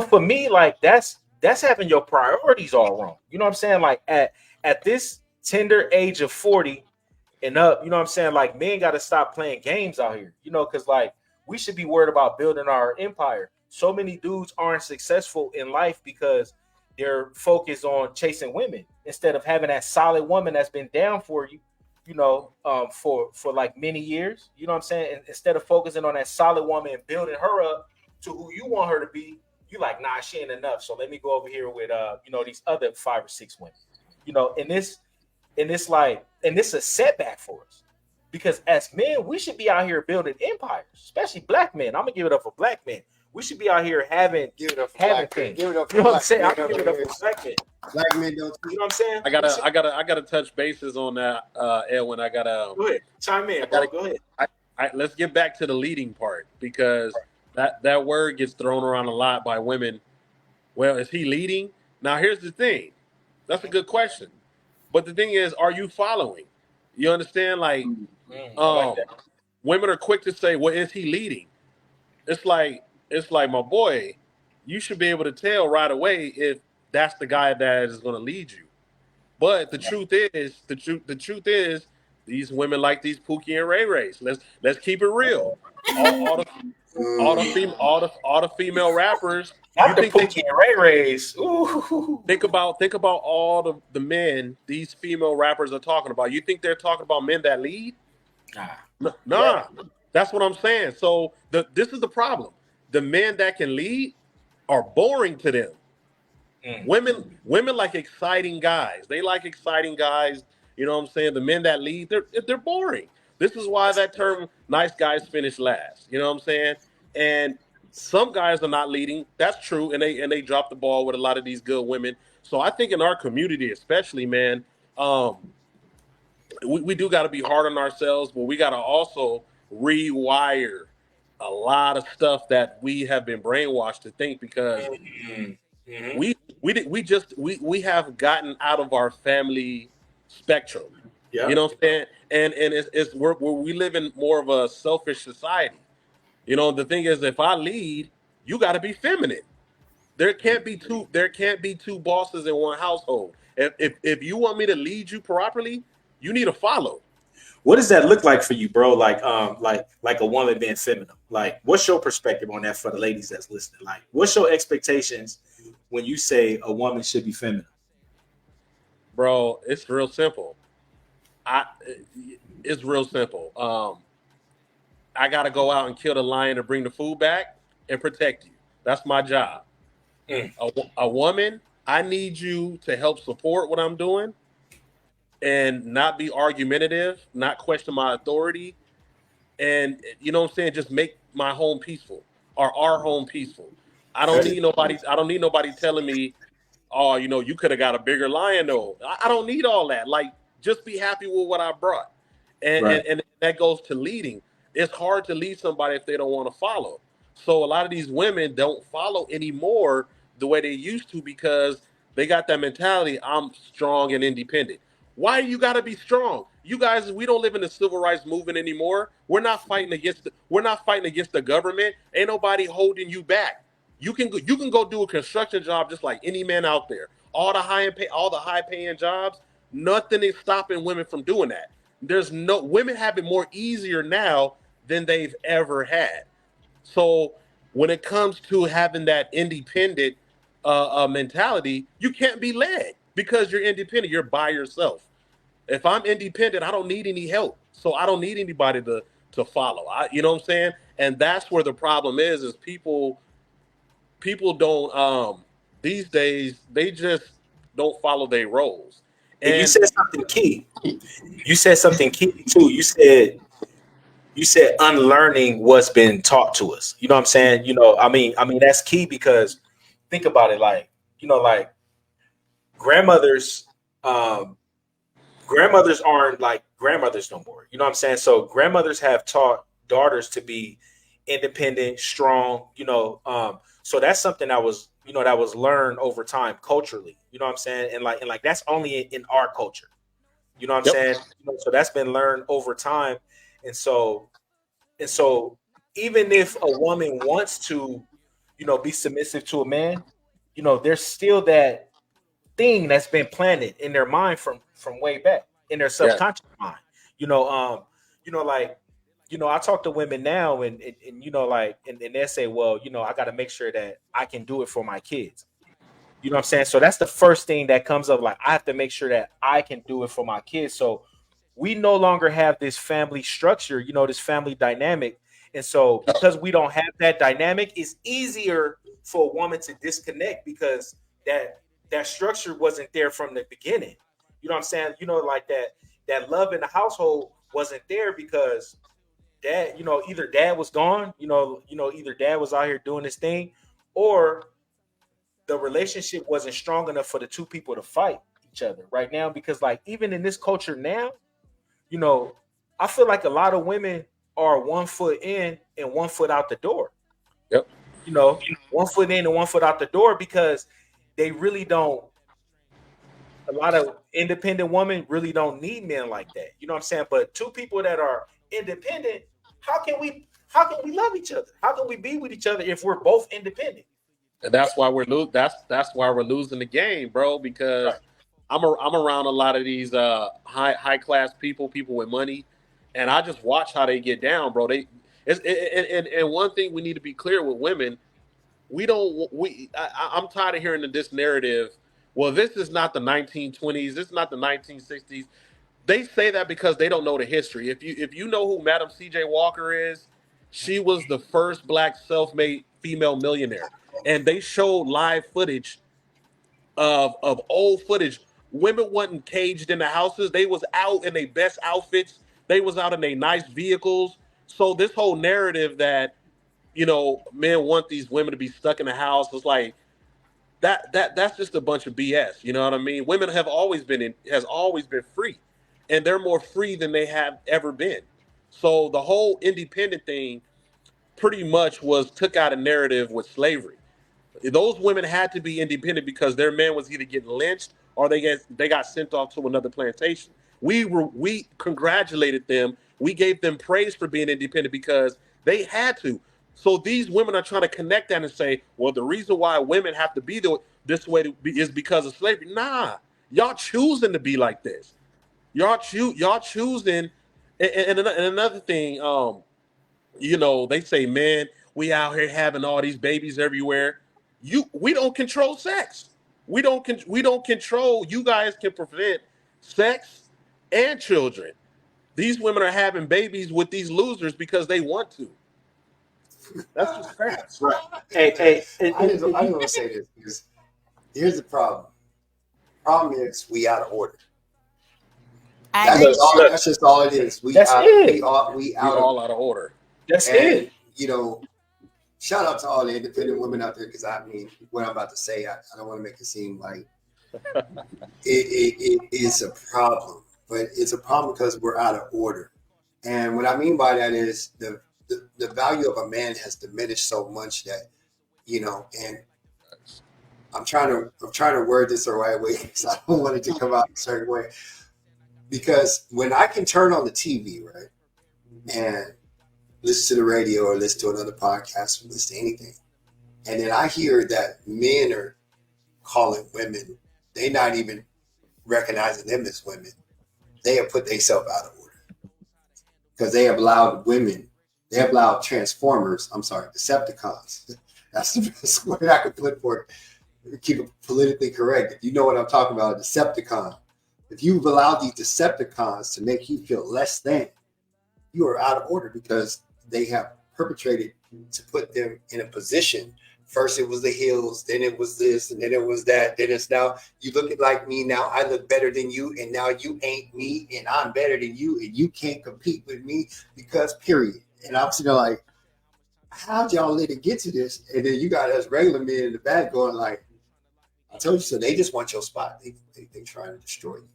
For me, like, that's having your priorities all wrong. You know what I'm saying? Like at this tender age of 40 and up, you know what I'm saying? Like, men got to stop playing games out here, because like we should be worried about building our empire. So many dudes aren't successful in life because they're focused on chasing women instead of having that solid woman that's been down for you, for like many years. You know what I'm saying? And instead of focusing on that solid woman and building her up to who you want her to be, you like, nah, she ain't enough. So let me go over here with these other 5 or 6 women. And this is a setback for us, because as men, we should be out here building empires, especially black men. I'm gonna give it up for black men. We should be out here having things. Give it up for You know what I'm black saying? men. I'm giving it up for black men. Black men don't. You know what I'm saying? I gotta touch bases on that, Edwin. I gotta Go ahead, chime in, bro. Go ahead. Let's get back to the leading part, because that word gets thrown around a lot by women. Well, is he leading? Now, here's the thing. That's a good question. But the thing is, are you following? You understand? Like, women are quick to say, well, is he leading? It's like, my boy, you should be able to tell right away if that's the guy that is going to lead you. But the truth is, these women like these Pookie and Ray Rays. Let's keep it real. All the female rappers. Not the Pookie and Ray Rays. Ooh. Think about all the men these female rappers are talking about. You think they're talking about men that lead? Nah. Yeah. That's what I'm saying. So this is the problem. The men that can lead are boring to them. Women like exciting guys. They like exciting guys. You know what I'm saying? The men that lead, they're boring. This is why that term "nice guys finish last." You know what I'm saying? And some guys are not leading. That's true, and they drop the ball with a lot of these good women. So I think in our community, especially, man, we do got to be hard on ourselves, but we got to also rewire a lot of stuff that we have been brainwashed to think, because we have gotten out of our family spectrum. Yeah. You know what I'm saying? And it's we live in more of a selfish society. The thing is, if I lead, you got to be feminine. There can't be two bosses in one household. If you want me to lead you properly, you need to follow. What does that look like for you, bro? Like a woman being feminine. Like, what's your perspective on that for the ladies that's listening? Like, what's your expectations when you say a woman should be feminine? Bro, it's real simple. I it's real simple. I gotta go out and kill the lion and bring the food back and protect you. That's my job. Mm. A woman, I need you to help support what I'm doing and not be argumentative, not question my authority, and you know what I'm saying, just make my home peaceful or our home peaceful. I don't need nobody telling me, oh, you could have got a bigger lion though. I don't need all that. Like, just be happy with what I brought. And, Right. and that goes to leading. It's hard to lead somebody if they don't want to follow. So a lot of these women don't follow anymore the way they used to because they got that mentality, I'm strong and independent. Why do you got to be strong? You guys, we don't live in the civil rights movement anymore. We're not fighting against the government. Ain't nobody holding you back. You can go do a construction job just like any man out there. All the high paying jobs, nothing is stopping women from doing that. There's no Women have it more easier now than they've ever had. So when it comes to having that independent mentality, you can't be led because you're independent. You're by yourself. If I'm independent, I don't need any help. So I don't need anybody to follow. You know what I'm saying? And that's where the problem is people don't these days they just don't follow their roles. And you And said something key. You said something key too. You said unlearning what's been taught to us. You know what I'm saying? I mean that's key because think about it. Like grandmothers, um, grandmothers aren't like grandmothers no more. You know what I'm saying? So grandmothers have taught daughters to be independent, strong. So that's something that was learned over time culturally. You know what I'm saying? And like that's only in our culture. You know what I'm yep, saying? So that's been learned over time, and so even if a woman wants to, be submissive to a man, there's still that thing that's been planted in their mind from way back in their yeah, subconscious mind. You know, like I talk to women now, and and they say, well, I got to make sure that I can do it for my kids. You know what I'm saying? So that's the first thing that comes up. Like, I have to make sure that I can do it for my kids. So we no longer have this family structure, this family dynamic. And so because we don't have that dynamic, it's easier for a woman to disconnect because that structure wasn't there from the beginning. You know what I'm saying? Like that love in the household wasn't there because dad, either dad was gone, either dad was out here doing his thing, or the relationship wasn't strong enough for the two people to fight each other right now. Because like even in this culture now, you know, I feel like a lot of women are 1 foot in and 1 foot out the door. yep. 1 foot in and 1 foot out the door because they really don't. A lot of independent women really don't need men like that. You know what I'm saying? But two people that are independent, how can we love each other? How can we be with each other if we're both independent? And that's why that's why we're losing the game, bro. Right. Because I'm around a lot of these high class people with money, and I just watch how they get down, bro. And one thing we need to be clear with women, we don't we I'm tired of hearing this narrative. Well, this is not the 1920s. This is not the 1960s. They say that because they don't know the history. If you know who Madam C.J. Walker is, she was the first black self-made female millionaire, and they showed live footage of old footage. Women wasn't caged in the houses; they was out in their best outfits. They was out in their nice vehicles. So this whole narrative that men want these women to be stuck in the house is like that's just a bunch of BS. You know what I mean? Women has always been free, and they're more free than they have ever been. So the whole independent thing pretty much was took out a narrative with slavery. Those women had to be independent because their man was either getting lynched or they got sent off to another plantation. We congratulated them. We gave them praise for being independent because they had to. So these women are trying to connect that and say, well, the reason why women have to be this way is because of slavery. Nah, y'all choosing to be like this. Y'all choosing. And another thing, they say, man, we out here having all these babies everywhere. We don't control sex. We don't control. You guys can prevent sex and children. These women are having babies with these losers because they want to. That's just facts. Right. Hey, I just want to say this because here's the problem. Problem is we out of order. I agree. That's just all it is. We That's out, it. we all out of order. That's and, it. Shout out to all the independent women out there because I mean, what I'm about to say, I don't want to make it seem like it is a problem, but it's a problem because we're out of order. And what I mean by that is the value of a man has diminished so much that, and I'm trying to word this the right way because I don't want it to come out a certain way. Because when I can turn on the TV, right, and listen to the radio or listen to another podcast or listen to anything, and then I hear that men are calling women, they're not even recognizing them as women. They have put themselves out of order because they have allowed Transformers, Decepticons. That's the best word I could put for it. Keep it politically correct. If you know what I'm talking about, a Decepticon. If you've allowed these Decepticons to make you feel less than, you are out of order because they have perpetrated to put them in a position. First it was the hills, then it was this, and then it was that. Then it's now you look like me. Now I look better than you, and now you ain't me, and I'm better than you, and you can't compete with me because period. And I'm sitting there like, how'd y'all let it get to this? And then you got us regular men in the back going like, I told you so. They just want your spot. They trying to destroy you.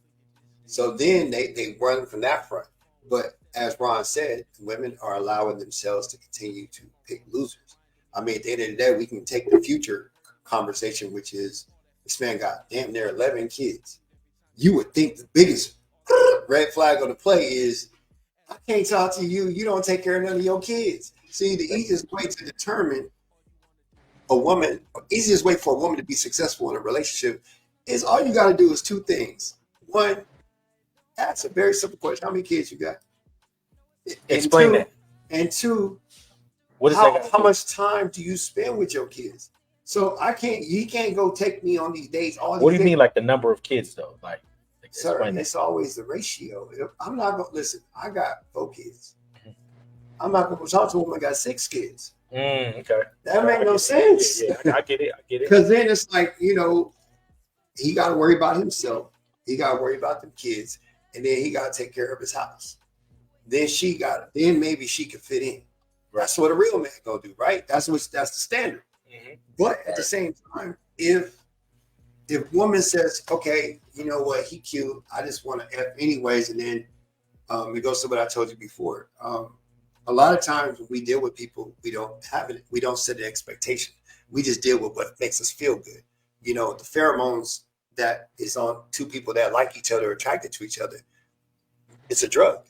So then they run from that front. But as Ron said, women are allowing themselves to continue to pick losers. I mean, at the end of the day, we can take the future conversation, which is this man got damn near 11 kids. You would think the biggest red flag on the play is, I can't talk to you. You don't take care of none of your kids. See, the easiest way to determine easiest way for a woman to be successful in a relationship is all you got to do is two things. One, that's a very simple question. How many kids you got? Explain that. And two, What is how much time do you spend with your kids? So he can't go take me on these dates. What do you mean, like the number of kids though? Like sir, it's always the ratio. I'm not going to listen. I got 4 kids. I'm not going to talk to a woman that got 6 kids. Okay. That make no sense. Yeah, I get it. Because then it's like, he got to worry about himself. He got to worry about them kids. And then he got to take care of his house. Then maybe she could fit in. Right. That's what a real man gonna do, right? That's the standard. Mm-hmm. But at the same time, if woman says, okay, you know what, he cute, I just want to F anyways, and then it goes to what I told you before. A lot of times when we deal with people, we don't set an expectation. We just deal with what makes us feel good. The pheromones that is on two people that like each other, attracted to each other, it's a drug.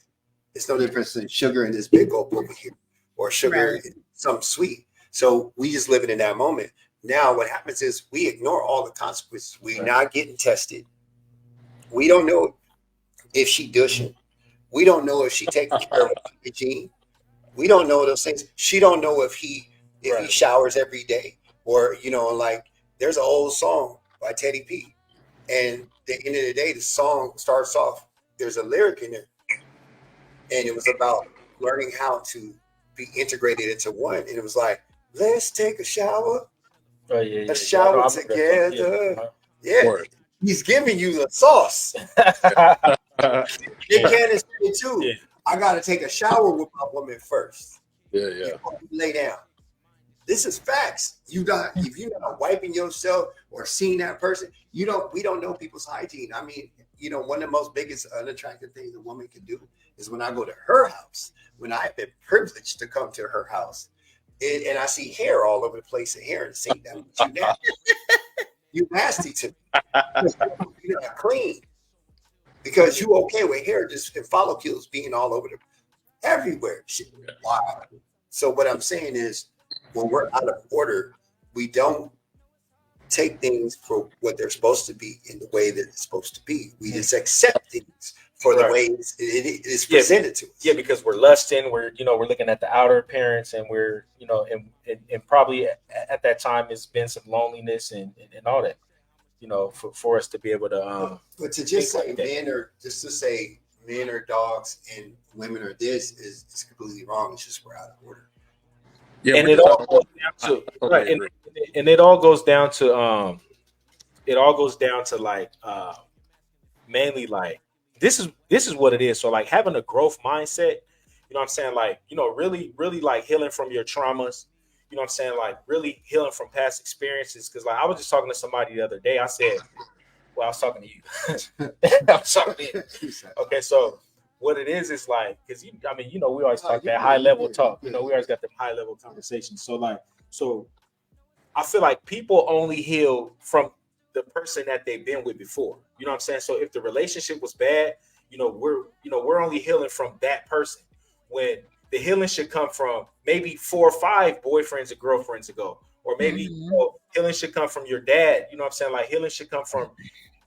It's no difference than sugar in this big gulp over here, or sugar in something sweet. So we just live it in that moment. Now what happens is we ignore all the consequences. We're not getting tested. We don't know if she dushing. We don't know if she taking care of hygiene. We don't know those things. She don't know if he showers every day, or there's an old song by Teddy P. And at the end of the day, the song starts off, there's a lyric in there. And it was about learning how to be integrated into one. And it was like, let's take a shower. Oh, yeah. A shower together. Yeah. He's giving you the sauce. You can say too. Yeah. I got to take a shower with my woman first. Yeah. Before you lay down. This is facts. If you're not wiping yourself or seeing that person, we don't know people's hygiene. I mean, one of the most biggest unattractive things a woman can do is when I go to her house, when I've been privileged to come to her house, and I see hair all over the place and hair in the sink. You nasty to me. You're not clean. Because you okay with hair just and follicles being all over everywhere. Shit. Wow. So what I'm saying is, when we're out of order, we don't take things for what they're supposed to be in the way that it's supposed to be. We just accept things for the way it is presented to us. Yeah, because we're lusting, we're looking at the outer appearance, and we're and probably at that time it's been some loneliness and all that, for us to be able to. But to just say like men are dogs and women are this is completely wrong. It's just we're out of order. Yeah, and it all goes down to and it all goes down to like mainly like this is what it is. So like having a growth mindset, you know what I'm saying? Like, really, really like healing from your traumas, you know what I'm saying? Like really healing from past experiences. Cause like I was just talking to somebody the other day. I said, well, I was talking to you. I was talking to you. Okay, so what it is like, because we always talk that high level talk. We always got them high level conversations. So I feel like people only heal from the person that they've been with before. You know what I'm saying? So if the relationship was bad, we're only healing from that person. When the healing should come from maybe 4 or 5 boyfriends or girlfriends ago, or maybe healing should come from your dad. You know what I'm saying? Like healing should come from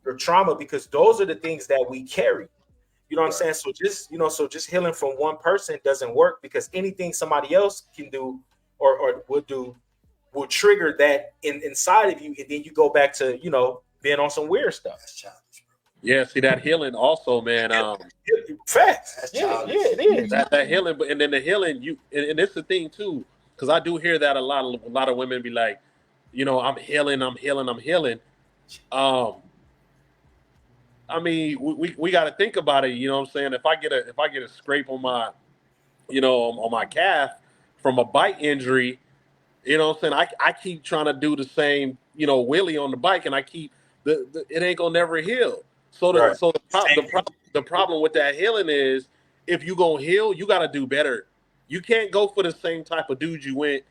your trauma, because those are the things that we carry. You know what I'm saying? So just healing from one person doesn't work, because anything somebody else can do or would do will trigger that inside of you, and then you go back to being on some weird stuff. That's childish, bro. Yeah, see that healing also, man. Facts. Yeah, it is. That healing, and then the healing, and it's the thing too, because I do hear that a lot of women be like, I'm healing. I mean, we got to think about it. You know what I'm saying? If I get a scrape on my, on my calf from a bike injury, you know what I'm saying? I keep trying to do the same, wheelie on the bike, and I keep it ain't gonna never heal. So the problem with that healing is, if you gonna heal, you got to do better. You can't go for the same type of dude you went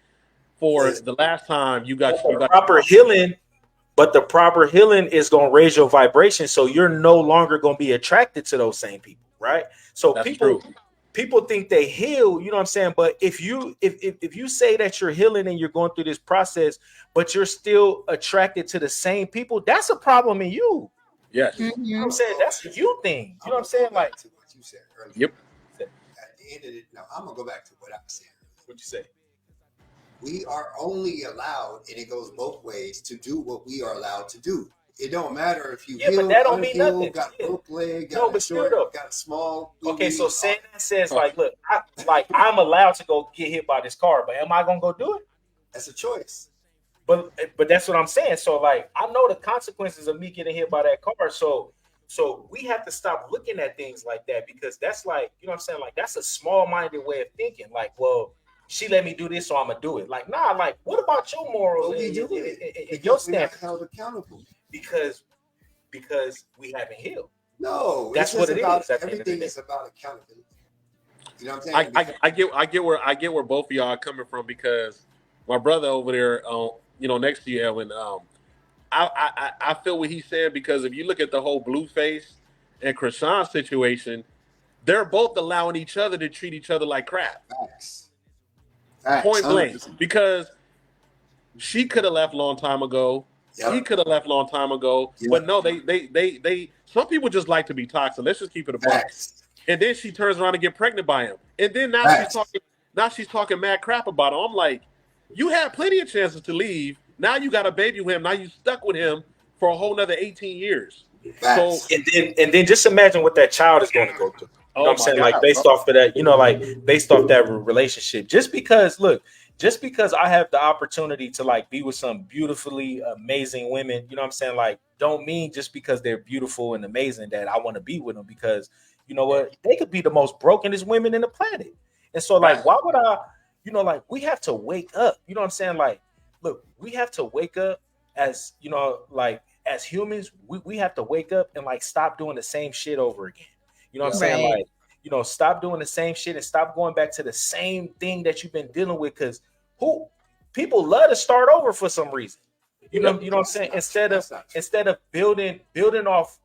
for the last time. You got proper healing. But the proper healing is going to raise your vibration, so you're no longer going to be attracted to those same people, right? So people think they heal, you know what I'm saying? But if you say that you're healing and you're going through this process, but you're still attracted to the same people, that's a problem in you. Yes. You know what I'm saying? That's a you thing. You know what I'm saying? Like to what you said earlier. Yep. At the end of it, now I'm gonna go back to what I said. What'd you say? We are only allowed, and it goes both ways, to do what we are allowed to do. It don't matter if you but that don't mean nothing. got a broke leg, got a small. Okay, so saying that says like, look, I'm allowed to go get hit by this car, but am I gonna go do it? That's a choice. But that's what I'm saying. So like, I know the consequences of me getting hit by that car. So we have to stop looking at things like that, because that's like, you know what I'm saying? Like, that's a small-minded way of thinking. Like, well, she let me do this, so I'm gonna do it. Like, nah. Like, what about your morals and your standards? Held accountable because we haven't healed. No, that's what it is. Everything is about accountability. You know what I'm saying? I get where both of y'all are coming from, because my brother over there, next to you, Edwin, I feel what he's saying, because if you look at the whole Blueface and Krishan situation, they're both allowing each other to treat each other like crap. Facts. Point blank. Because she could have left a long time ago. Yep. He could have left a long time ago. Yep. But no, they some people just like to be toxic. Let's just keep it a buck. And then she turns around and get pregnant by him. And then she's talking mad crap about him. I'm like, you had plenty of chances to leave. Now you got a baby with him. Now you stuck with him for a whole nother 18 years. So and then just imagine what that child is going to go through. You know what I'm saying? God, like based off of that, based off that relationship. Just because I have the opportunity to like be with some beautifully amazing women, you know what I'm saying? Like, don't mean just because they're beautiful and amazing that I want to be with them, because you know what? They could be the most brokenest women in the planet. And so like, why would I, we have to wake up. You know what I'm saying? Like, look, we have to wake up as, as humans, we have to wake up and like stop doing the same shit over again. You know what I'm saying? Like, stop doing the same shit and stop going back to the same thing that you've been dealing with. Because people love to start over for some reason. You know what I'm saying? Instead of building off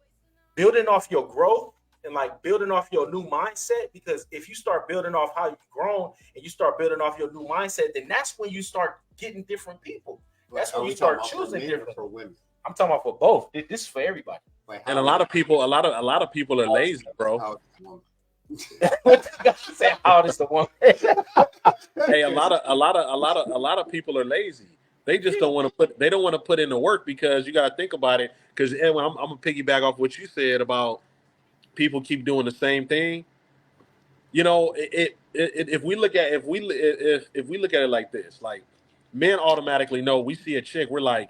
your growth, and like building off your new mindset. Because if you start building off how you've grown and you start building off your new mindset, then that's when you start getting different people. That's when you start choosing different for women. I'm talking about for both. This is for everybody. Wait, And a lot of people are lazy, bro. What the guy say? How old is the woman? Hey, a lot of people are lazy. They just don't want to put in the work, because you got to think about it. Because I'm gonna piggyback off what you said about people keep doing the same thing. You know, if we look at it like this, like men automatically know, we see a chick, we're like,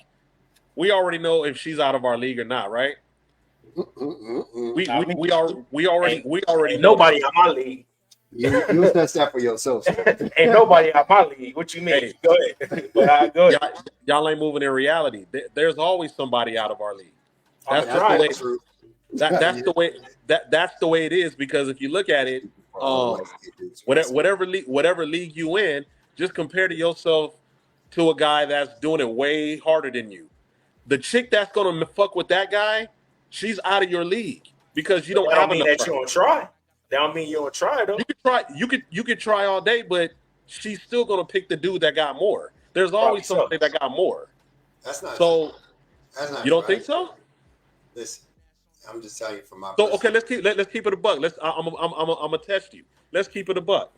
we already know if she's out of our league or not, right? We already Ain't know. nobody out my league. You assess that for yourself. Ain't nobody out my league. What you mean? Hey, go ahead. Go ahead. Y'all ain't moving in reality. There's always somebody out of our league. That's That's the way. True. That's the way. That's the way it is. Because if you look at it, whatever league you in, just compare to yourself to a guy that's doing it way harder than you. The chick that's gonna fuck with that guy, she's out of your league, because you don't That have don't mean enough. that you don't try. That don't mean you don't try though. You could try. You could try all day, but she's still gonna pick the dude that got more. There's always somebody that got more. That's not So. true. That's not You don't true. think so? Listen, I'm just telling you from my. So okay, let's keep it a buck. I'm gonna test you. Let's keep it a buck.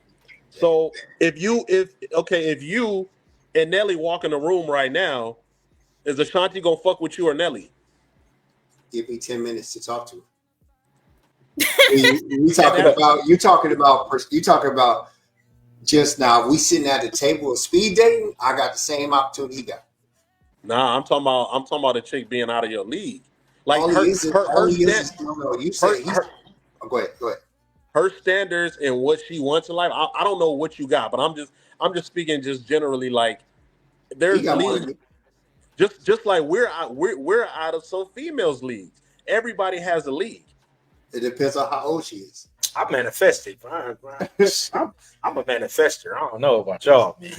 So if you and Nelly walk in the room right now, is Ashanti gonna fuck with you or Nelly? Give me 10 minutes to talk to her. You talking about just now. We sitting at the table of speed dating. I got the same opportunity he got. Nah, I'm talking about a chick being out of your league. Like Go ahead. Her standards and what she wants in life. I don't know what you got, but I'm just speaking just generally. Like there's leagues, just like we're out of some females leagues. Everybody has a league. It depends on how old she is. I manifested. I'm a manifester. I don't know about y'all, man.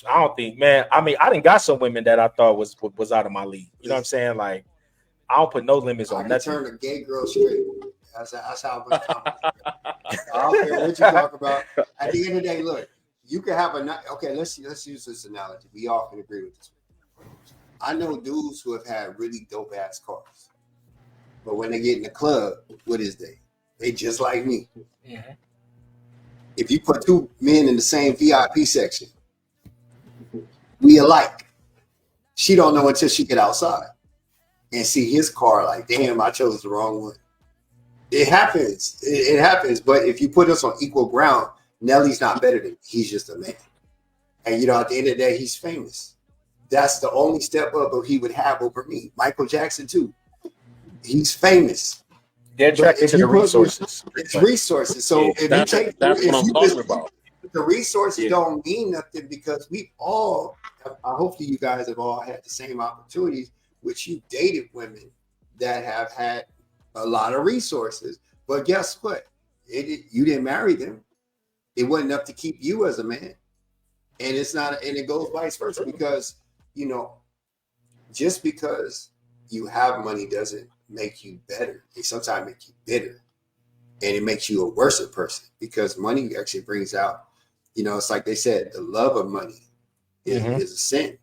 I don't think, man. I mean, I didn't got some women that I thought was out of my league. You know what I'm saying? Like, I don't put no limits on nothing. Turn a gay girl straight. That's how I'm I don't care what you talk about. At the end of the day, look, you can have let's use this analogy. We all can agree with this. I know dudes who have had really dope ass cars, but when they get in the club, what is they? They just like me. Mm-hmm. If you put two men in the same VIP section, we alike. She don't know until she get outside and see his car. Like, damn, I chose the wrong one. It happens. It happens. But if you put us on equal ground, Nelly's not better than me. He's just a man. And at the end of the day, he's famous. That's the only step up he would have over me. Michael Jackson too. He's famous. They're attracted to the resources. It's resources. So that's what I'm talking about. The resources don't mean nothing, because we all, hopefully you guys have all had the same opportunities, which you dated women that have had a lot of resources. But guess what? You didn't marry them. It wasn't enough to keep you as a man. And it's not, and it goes vice versa, because, just because you have money doesn't make you better. It sometimes makes you bitter, and it makes you a worse person, because money actually brings out, it's like they said, the love of money is a sin.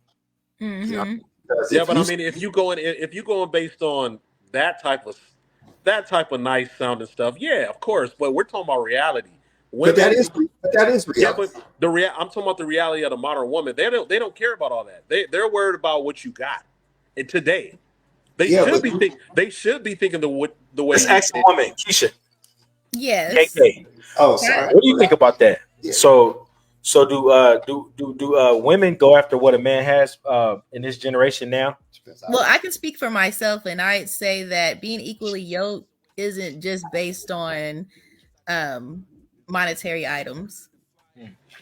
Mm-hmm. But I mean, if you going based on that type of nice sounding stuff, yeah, of course. But we're talking about reality. But that is reality. Yeah, but I'm talking about the reality of the modern woman. They don't care about all that. They're worried about what you got. And today, they should be thinking the way. Let's ask the woman, Keisha. Yes. KK. Oh, sorry. What do you think about that? Yeah. So do women go after what a man has in this generation now? Well, I can speak for myself, and I'd say that being equally yoked isn't just based on monetary items.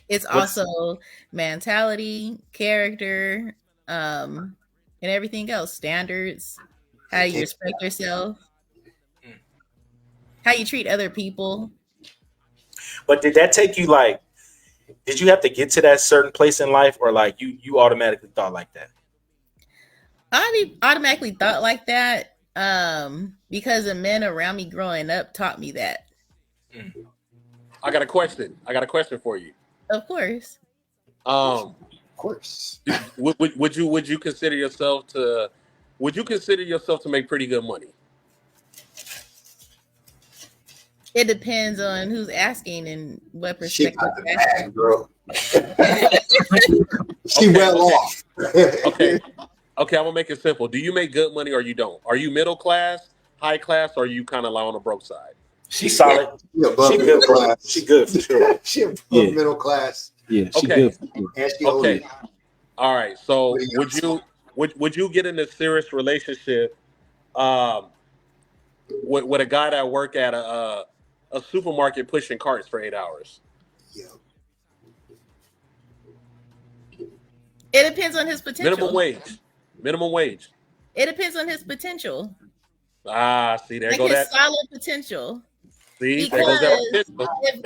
It's also mentality, character, and everything else. Standards, how you respect yourself, how you treat other people. But did that take you did you have to get to that certain place in life, or you automatically thought like that? I automatically thought like that, Because the men around me growing up taught me that. I got a question for you. Of course. Of course. Would you consider yourself to make pretty good money? It depends on who's asking and what She perspective. got the bag, bro. She well off. Okay, I'm gonna make it simple. Do you make good money or you don't? Are you middle class, high class, or are you kind of on the broke side? She's solid. She above She middle good, bro. class. She good for sure. She above Yeah. middle class. Yeah, she Okay. good. For sure. And she Okay. only All right. So What do you would you get in a serious relationship with a guy that work at a supermarket pushing carts for 8 hours? yeah. It depends on his potential. Minimum wage. It depends on his potential. See, there Like go his that. solid potential. See, there goes that potential.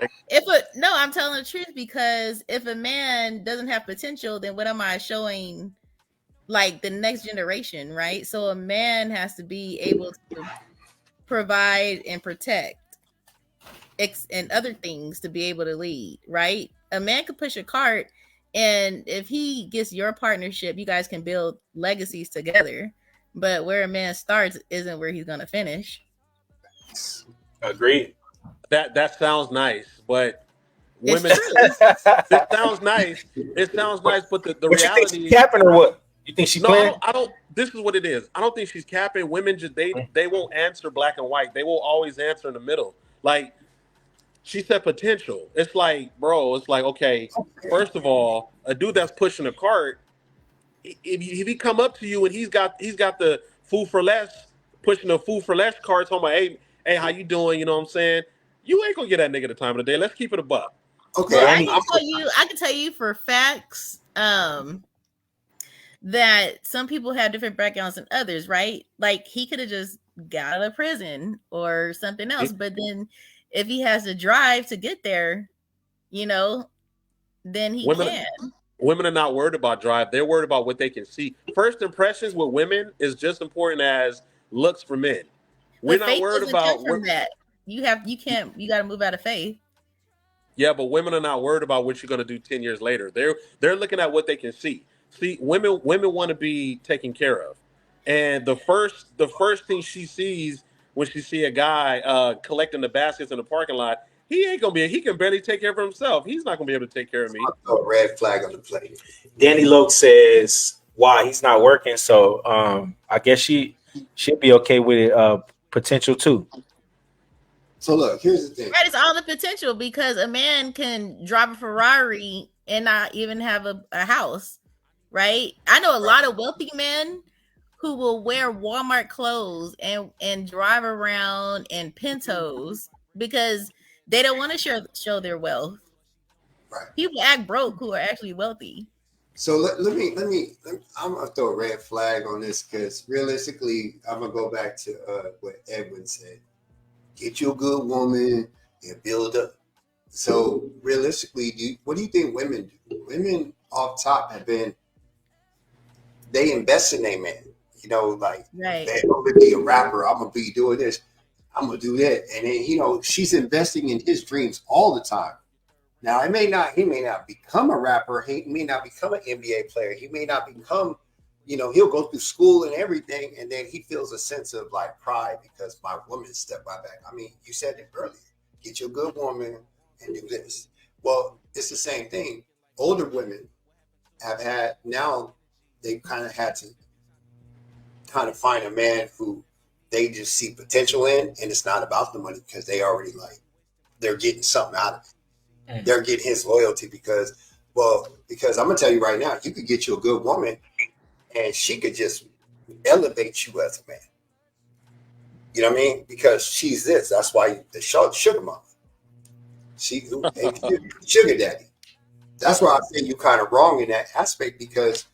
I'm telling the truth, because if a man doesn't have potential, then what am I showing like the next generation, right? So a man has to be able to provide and protect and other things to be able to lead, right? A man could push a cart, and if he gets your partnership, you guys can build legacies together. But where a man starts isn't where he's gonna finish. Agreed. That sounds nice, but It's women. true. It sounds nice. It sounds nice, but the What you think reality she's capping or what? You think she No, playing? I don't. This is what it is. I don't think she's capping. Women just they won't answer black and white. They will always answer in the middle. Like she said, potential. It's like, bro. It's like, okay. First of all, a dude that's pushing a cart, if he come up to you and he's got the food for less, pushing the food for less cart, talking about, hey, how you doing? You know what I'm saying? You ain't gonna get that nigga the time of the day. Let's keep it a buck. Okay. Well, I can tell you for facts, that some people have different backgrounds than others, right? Like he could have just got out of prison or something else, but then if he has to drive to get there, then he can. Women are not worried about drive. They're worried about what they can see. First impressions with women is just important as looks for men. We're not worried about that. You got to move out of faith. Yeah, but women are not worried about what you're going to do 10 years later. They're looking at what they can see. See, women want to be taken care of. And the first thing she sees when she see a guy collecting the baskets in the parking lot, he can barely take care of himself. He's not going to be able to take care of me. I'll throw a red flag on the plate. Danny Loke says why he's not working, so I guess she'll be okay with it. Potential too. So look, here's the thing. Right, it's all the potential, because a man can drive a Ferrari and not even have a house, right? I know a lot of wealthy men who will wear Walmart clothes and drive around in Pintos because they don't want to show their wealth. Right. People act broke who are actually wealthy. So let me. I'm gonna throw a red flag on this because realistically, I'm gonna go back to what Edwin said. Get you a good woman and build up. So realistically, what do you think women do? Women off top they invest in their man. Like, right. I'm gonna be a rapper. I'm gonna be doing this. I'm gonna do that. And then, she's investing in his dreams all the time. Now, he may not become a rapper. He may not become an NBA player. He may not become, he'll go through school and everything. And then he feels a sense of like pride because my woman stepped my back. I mean, you said it earlier, get you a good woman and do this. Well, it's the same thing. Older women they kind of had to kind of find a man who they just see potential in. And it's not about the money because they already they're getting something out of it. They're getting his loyalty because I'm gonna tell you right now, you could get you a good woman and she could just elevate you as a man. You know what I mean? Because she's this. That's why the sugar mama. She sugar daddy. That's why I think you're kind of wrong in that aspect because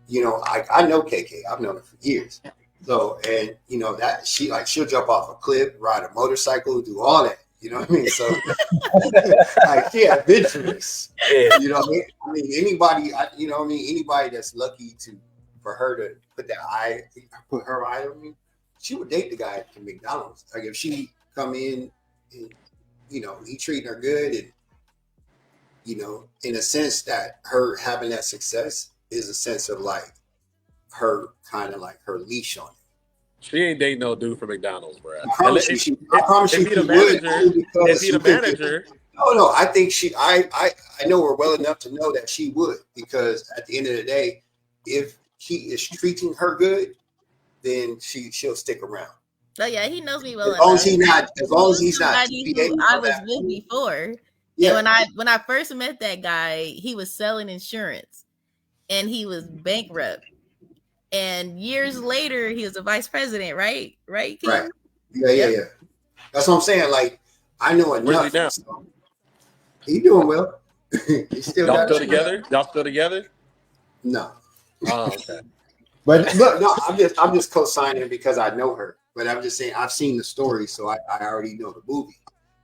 I know KK. I've known her for years. So and that she'll jump off a cliff, ride a motorcycle, do all that. You know what I mean? So, she adventurous. Yeah. You know what I mean? Anybody, anybody that's lucky for her to put her eye on me, she would date the guy at McDonald's. Like if she come in and he treating her good, and in a sense that her having that success is a sense of like her kind of like her leash on it. She ain't dating no dude from McDonald's, bro. I promise you, if he the manager, no, I think I know her well enough to know that she would, because at the end of the day, if he is treating her good, then she'll stick around. Oh yeah, he knows me well enough. As long as he's not. I was with before. Yeah. And when I first met that guy, he was selling insurance, and he was bankrupt. And years later, he was a vice president, right? Right. Right. Yeah. That's what I'm saying. Like, I know enough. Where's he now? He doing well. He's still Y'all still together? Y'all still together? No. Oh, okay. But look, no, I'm just co-signing because I know her. But I'm just saying I've seen the story, so I already know the movie.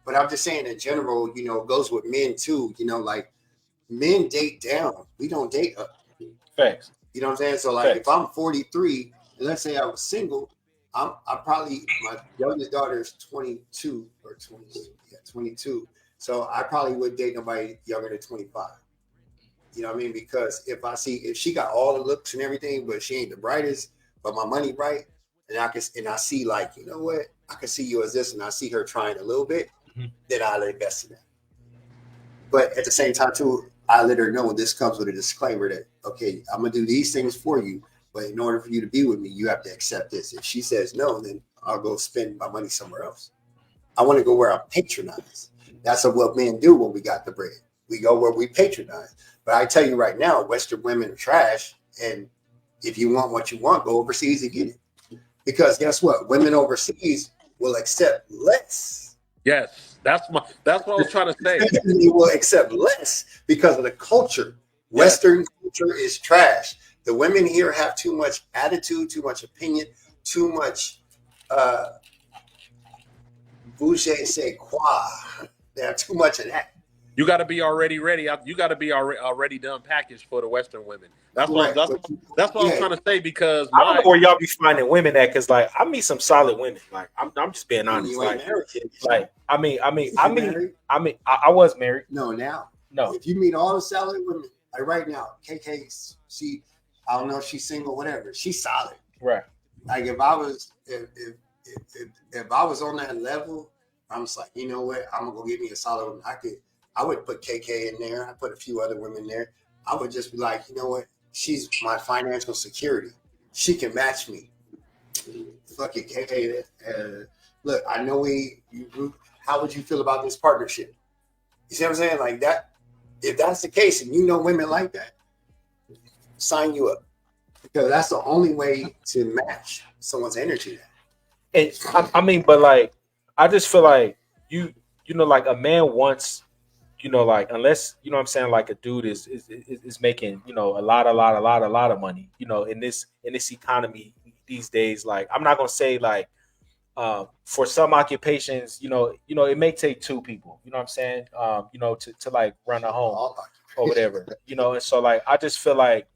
But I'm just saying in general, it goes with men too. Like men date down. We don't date up. Facts. You know what I'm saying? So like if I'm 43 and let's say I was single, I'm probably, my youngest daughter is 22 or 22. So I probably would date nobody younger than 25. You know what I mean? Because if she got all the looks and everything, but she ain't the brightest, but my money bright, and I see like, you know what? I can see you as this, and I see her trying a little bit, then I'll invest in that. But at the same time too, I let her know this comes with a disclaimer that, okay, I'm gonna do these things for you, but in order for you to be with me, you have to accept this. If she says no, then I'll go spend my money somewhere else. I want to go where I'm patronized. That's what men do when we got the bread. We go where we patronize. But I tell you right now, Western women are trash. And if you want what you want, go overseas and get it. Because guess what? Women overseas will accept less. Yes, that's what I was trying to say. They will accept less because of the culture. Western culture is trash. The women here have too much attitude, too much opinion, too much bouger c'est quoi. They have too much of that. You got to be already ready. You got to be already done packaged for the Western women. That's what I was trying to say, because I don't know where y'all be finding women at, because like I meet some solid women. Like I'm just being honest. You ain't married yet. Like I was married. No, now. No. If you meet all the solid women, like right now, KK, I don't know if she's single, whatever. She's solid. Right. Like if I was on that level, I'm just like, you know what? I'm gonna go get me a solid woman. I would put KK in there. I put a few other women there. I would just be like, you know what? She's my financial security. She can match me. Fuck it, KK. Look, I know how would you feel about this partnership? You see what I'm saying? Like that. If that's the case, and you know women like that, sign you up, because that's the only way to match someone's energy. And but like, I just feel like you know, like a man wants, like, unless, what I'm saying, like a dude is making, a lot of money, in this economy these days. Like, I'm not gonna say like, for some occupations, it may take two people, what I'm saying, to like run a home or whatever, and so like, I just feel like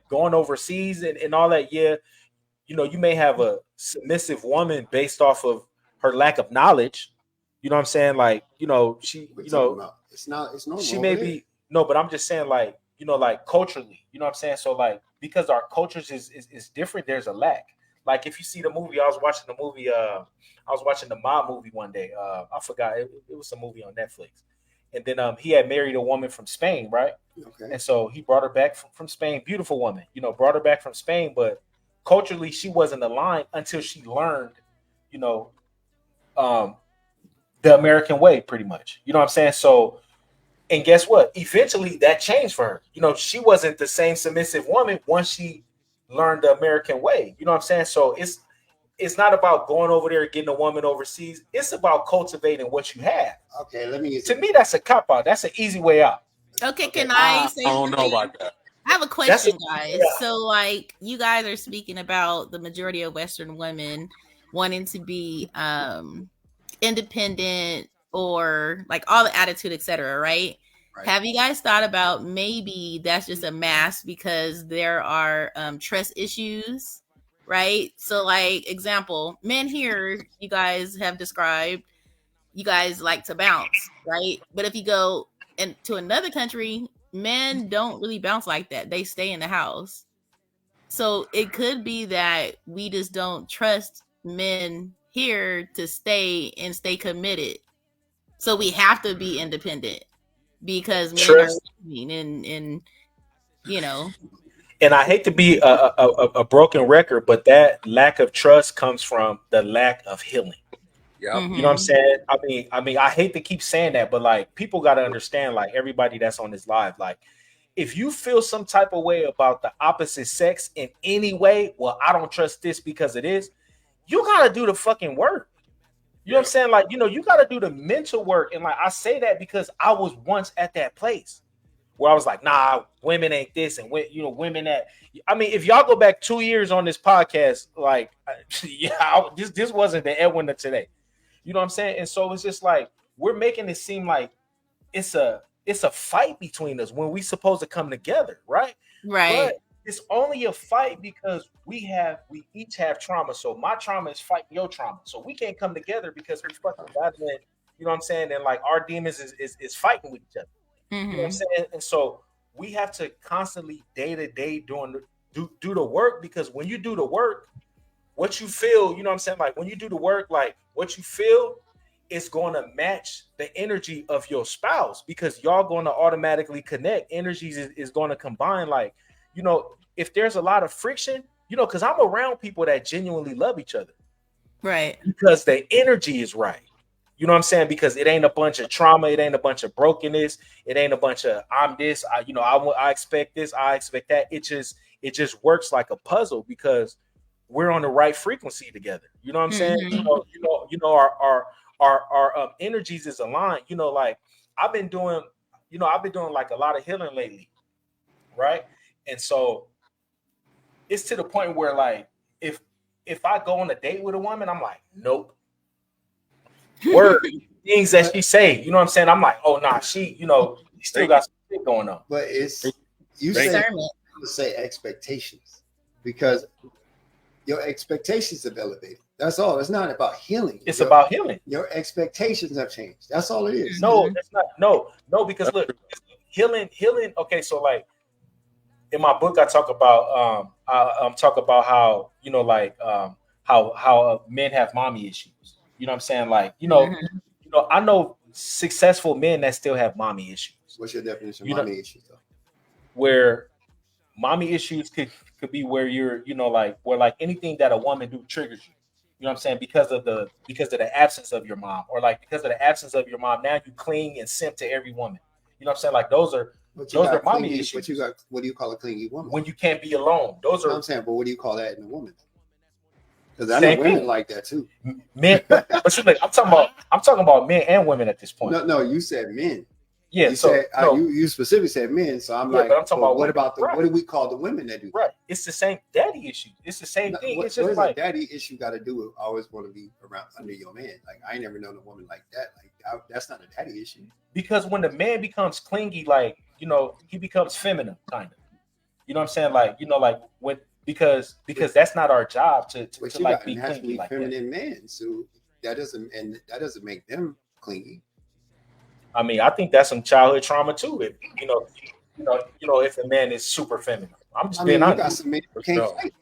going overseas and all that. Yeah. You may have a submissive woman based off of her lack of knowledge. You know what I'm saying? Like, she, it's normal. She may be, no, but I'm just saying, like, like culturally, what I'm saying? So like, because our cultures is different, there's a lack. Like if you see the movie, I was watching the Mob movie one day. I forgot, it was a movie on Netflix. And then he had married a woman from Spain, right? Okay. And so he brought her back from Spain, beautiful woman, brought her back from Spain, but culturally she wasn't aligned until she learned, the American way, pretty much. You know what I'm saying? So, and guess what? Eventually that changed for her. She wasn't the same submissive woman once she learned the American way. You know what I'm saying? So it's not about going over there and getting a woman overseas. It's about cultivating what you have. Okay, to me, that's a cop out. That's an easy way out. Okay, can I say I don't know about that. I have a question, guys. Yeah. So, like, you guys are speaking about the majority of Western women wanting to be independent, or like all the attitude, etc., right? Have you guys thought about maybe that's just a mask because there are trust issues, right? So, like, example, men here, you guys have described, you guys like to bounce, right? But if you go into another country, men don't really bounce like that. They stay in the house. So it could be that we just don't trust men here to stay and stay committed. So we have to be independent because men are Trust. and you know. And I hate to be a broken record, but that lack of trust comes from the lack of healing. Yep. Mhm. You know what I'm saying? I mean, I hate to keep saying that, but like people got to understand, like everybody that's on this live, like if you feel some type of way about the opposite sex in any way, well, I don't trust this because it is. You got to do the fucking work. You know what I'm saying? Like, you know, you got to do the mental work. And like, I say that because I was once at that place where I was like, nah, women ain't this. And, you know, women that, I mean, if y'all go back 2 years on this podcast, like, yeah, this wasn't the Edwin of today. You know what I'm saying? And so it's just like, we're making it seem like it's a fight between us when we supposed to come together, right? Right. But it's only a fight because we each have trauma. So my trauma is fighting your trauma. So we can't come together because we fucking battling, you know what I'm saying? And like our demons is fighting with each other. You know what I'm saying? And so we have to constantly day to day do the work, because when you do the work, what you feel, you know what I'm saying? Like when you do the work, like what you feel is going to match the energy of your spouse, because y'all going to automatically connect. Energies is going to combine. Like, you know, if there's a lot of friction, you know, because I'm around people that genuinely love each other. Right. Because the energy is right. You know what I'm saying? Because it ain't a bunch of trauma. It ain't a bunch of brokenness. It ain't a bunch of I'm this. I expect this. I expect that. It just works like a puzzle because we're on the right frequency together. You know what I'm saying? You know, our energies is aligned. You know, like I've been doing like a lot of healing lately, right? And so it's to the point where like if I go on a date with a woman, I'm like, nope. Word things that she say, you know what I'm saying? I'm like, oh nah, she, you know, still got some shit going on. But it's you say expectations, because your expectations have elevated. That's all. It's not about healing. It's about healing. Your expectations have changed. That's all it is. No, it's not. No, because look, healing. Okay, so like in my book, I talk about talk about how, you know, like how men have mommy issues. You know what I'm saying? Like, you know, I know successful men that still have mommy issues. What's your definition of mommy issues though? Where mommy issues could be where you're, you know, like where like anything that a woman do triggers you. You know what I'm saying? Because of the absence of your mom, or like because of the absence of your mom, now you cling and simp to every woman. You know what I'm saying? Like those are mommy issues. But you got, what do you call a clingy woman? When you can't be alone. Those are. I'm saying, but what do you call that in a woman? Because I know women like that too. Men, but you like, I'm talking about men and women at this point. No, you said men. Yeah, you said you specifically said men, so I'm like, but I'm talking about what about what do we call the women that do that? Right, it's the same daddy issue. It's the same thing. It's just what like a daddy issue got to do with always want to be around under your man. Like I ain't never known a woman like that. Like that's not a daddy issue. Because when the man becomes clingy, like, you know, he becomes feminine, kind of. You know what I'm saying? Like, you know, like when because that's not our job to like be clingy like feminine men. So that doesn't make them clingy. I mean, I think that's some childhood trauma too. If you know, if a man is super feminine, I'm just being honest. You got some men who can't fight.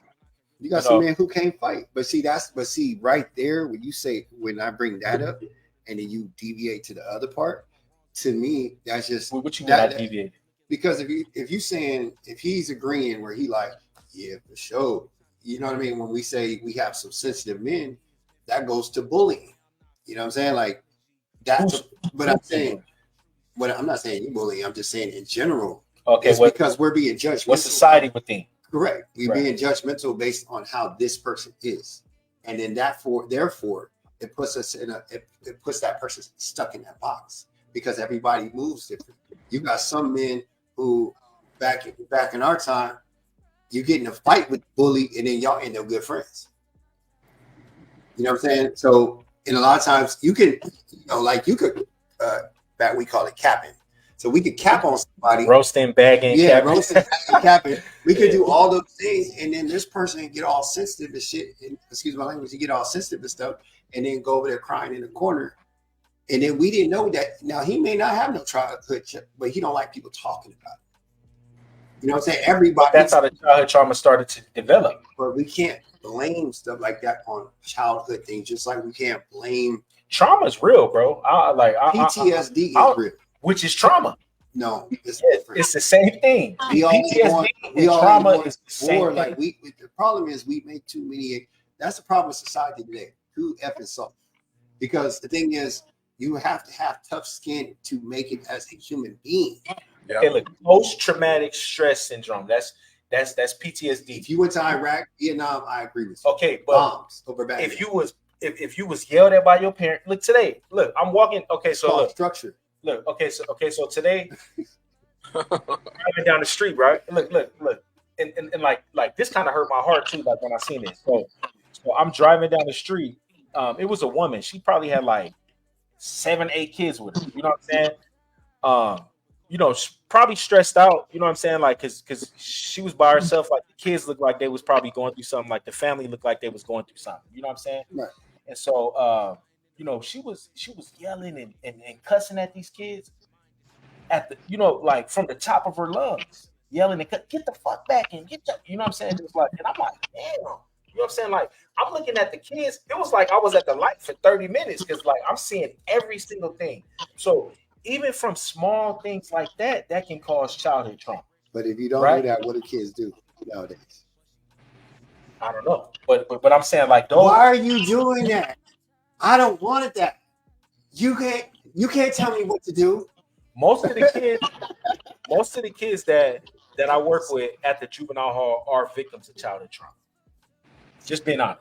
You got some men who can't fight. But see, right there, when I bring that up, and then you deviate to the other part, to me, that's just what you mean I deviate? Because if he's agreeing where he like, yeah, for sure, you know what I mean. When we say we have some sensitive men, that goes to bullying. You know what I'm saying? Like. But I'm not saying you bullying. I'm just saying in general. Okay, because we're being judgmental. What society would think? Correct. We're being judgmental based on how this person is, and then therefore, it puts us it puts that person stuck in that box because everybody moves different. You got some men who back in our time, you get in a fight with the bully, and then y'all end up good friends. You know what I'm saying? So. And a lot of times you can, back we call it capping. So we could cap on somebody. Roasting, bagging, Yeah, capping. roasting, capping. We could do all those things, and then this person get all sensitive and shit. And, excuse my language. You get all sensitive and stuff, and then go over there crying in the corner. And then we didn't know that. Now he may not have no childhood, but he don't like people talking about it. You know what I'm saying? Everybody. That's how the childhood trauma started to develop. But we can't blame stuff like that on childhood things, just like we can't blame Trauma is real, bro. PTSD is real. Which is trauma. No, it's Yeah, different. it's the same thing. We all PTSD we and all trauma want is the same war. thing. Like the problem is we make too many. That's the problem with society today. Who effing soft? Because the thing is, you have to have tough skin to make it as a human being. Yeah. Okay, look, post-traumatic stress syndrome. That's PTSD. If you went to Iraq, Vietnam, I agree with you. Okay, but Bombs over back. if you was yelled at by your parent, look today. Look, I'm walking. Okay, so look, structure. look. Okay, so today, driving down the street, right? Look, and like this kind of hurt my heart too. Like when I seen it. So I'm driving down the street. It was a woman. She probably had like 7, 8 kids with her. You know what I'm saying? Probably stressed out. You know what I'm saying? Like, cause she was by herself. Like the kids looked like they was probably going through something. Like the family looked like they was going through something. You know what I'm saying? Right. And so, she was yelling and cussing at these kids at the, like from the top of her lungs, yelling and get the fuck back and get the, you know what I'm saying? It was like, and I'm like, damn. You know what I'm saying? Like, I'm looking at the kids. It was like I was at the light for 30 minutes because, like, I'm seeing every single thing. So even from small things like that can cause childhood trauma. But if you don't Right? do that, what do kids do nowadays? I don't know, but I'm saying like those. Why are you doing that? I don't want it that. You can't tell me what to do. Most of the kids that I work with at the juvenile hall are victims of childhood trauma. Just being honest.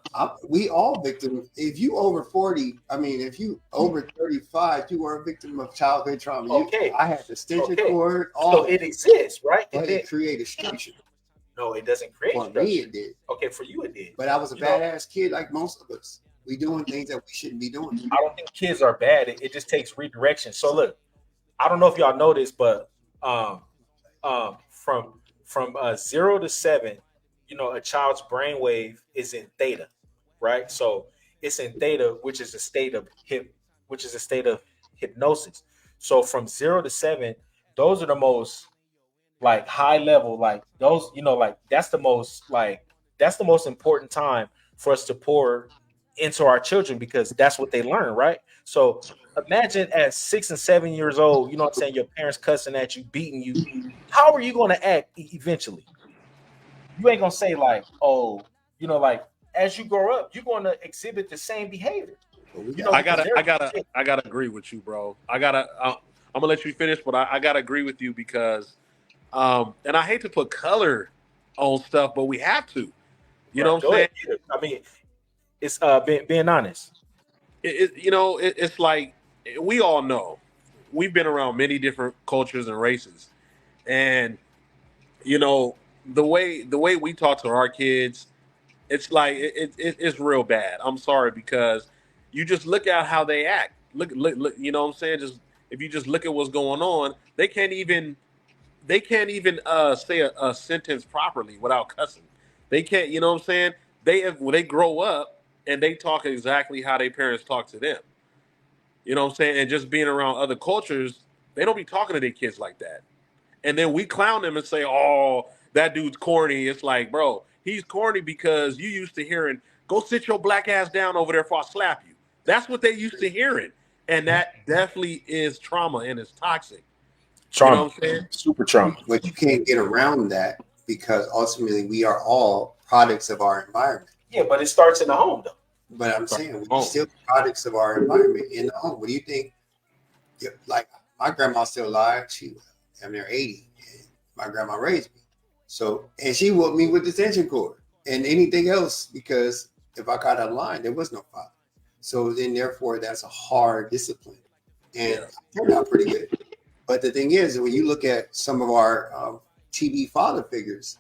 We all victims. If you over 40, if you over 35, you are a victim of childhood trauma. Okay. I had the extension Okay. cord. So it exists, right? But it created structure. No, it doesn't create For structure. me, it did. Okay, for you it did. But I was a You know- badass kid like most of us. We doing things that we shouldn't be doing. I don't think kids are bad. It just takes redirection. So look, I don't know if y'all know this, but from 0 to 7, a child's brainwave is in theta, right? So it's in theta, which is a state of hypnosis. So from 0 to 7, those are the most like high level, like those, like that's the most important time for us to pour into our children because that's what they learn, right? So imagine at 6 and 7 years old, you know what I'm saying, your parents cussing at you, beating you. How are you going to act eventually? You ain't going to say like, oh, like as you grow up, you're going to exhibit the same behavior. I gotta agree with you, bro. I'm gonna let you finish, but I gotta agree with you because, and I hate to put color on stuff, but we have to. You know what I'm saying? I mean, it's being honest. It's like we all know we've been around many different cultures and races, and the way we talk to our kids, it's like it's real bad. I'm sorry because you just look at how they act. Look. You know what I'm saying? Just if you just look at what's going on, they can't even say a sentence properly without cussing. They can't. You know what I'm saying? They grow up and they talk exactly how their parents talk to them. You know what I'm saying? And just being around other cultures, they don't be talking to their kids like that. And then we clown them and say, "Oh, that dude's corny." It's like, bro, he's corny because you used to hearing, "Go sit your black ass down over there before I slap you." That's what they used to hearing. And that definitely is trauma and it's toxic. Trauma. You know what I'm saying? Super trauma. But you can't get around that because ultimately we are all products of our environment. Yeah, but it starts in the home though. But I'm saying we're still products of our environment in the home. What do you think? Yeah, like my grandma's still alive. I'm near 80. And my grandma raised me. So, and she whooped me with the extension cord and anything else because if I got out of line, there was no father. So then therefore that's a hard discipline. And it turned out pretty good. But the thing is, when you look at some of our TV father figures,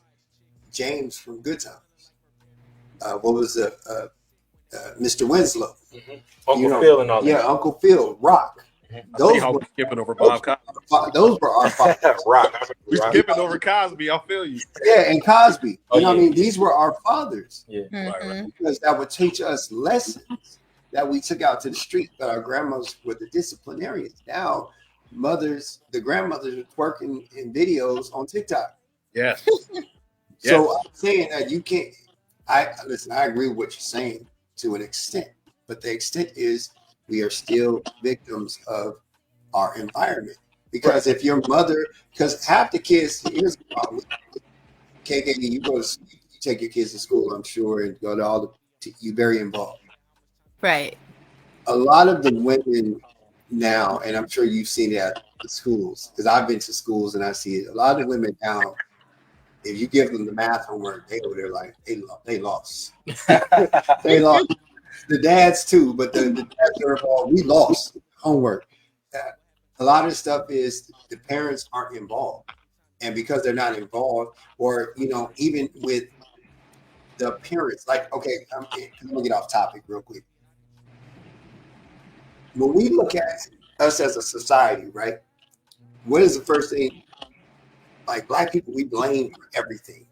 James from Good Times, what was Mr. Winslow, Uncle Phil and all that. Yeah, Uncle Phil, Rock. I see Those how were, we skipping over Bob Cosby. those were our fathers. Rock. We skipping over Cosby. I feel you. Yeah, and Cosby. Oh, You know what I yeah. mean? These were our fathers Yeah. Mhm. because that would teach us lessons that we took out to the street. But our grandmothers were the disciplinarians. Now, the grandmothers are twerking in videos on TikTok. Yes. So I'm saying that you can't. I agree with what you're saying to an extent, but the extent is we are still victims of our environment. Because if your mother, because half the kids, here's the problem. KK, you take your kids to school, I'm sure, and go to all the. You're very involved. Right. A lot of the women now, and I'm sure you've seen it at the schools, because I've been to schools and I see it. A lot of the women now, if you give them the math homework, they're like, they lost. They lost. The dads too, but the dads are involved. We lost homework. A lot of stuff is the parents aren't involved. And because they're not involved, or, even with the parents, like, okay, I'm gonna get off topic real quick. When we look at us as a society, right? What is the first thing? Like Black people, we blame for everything.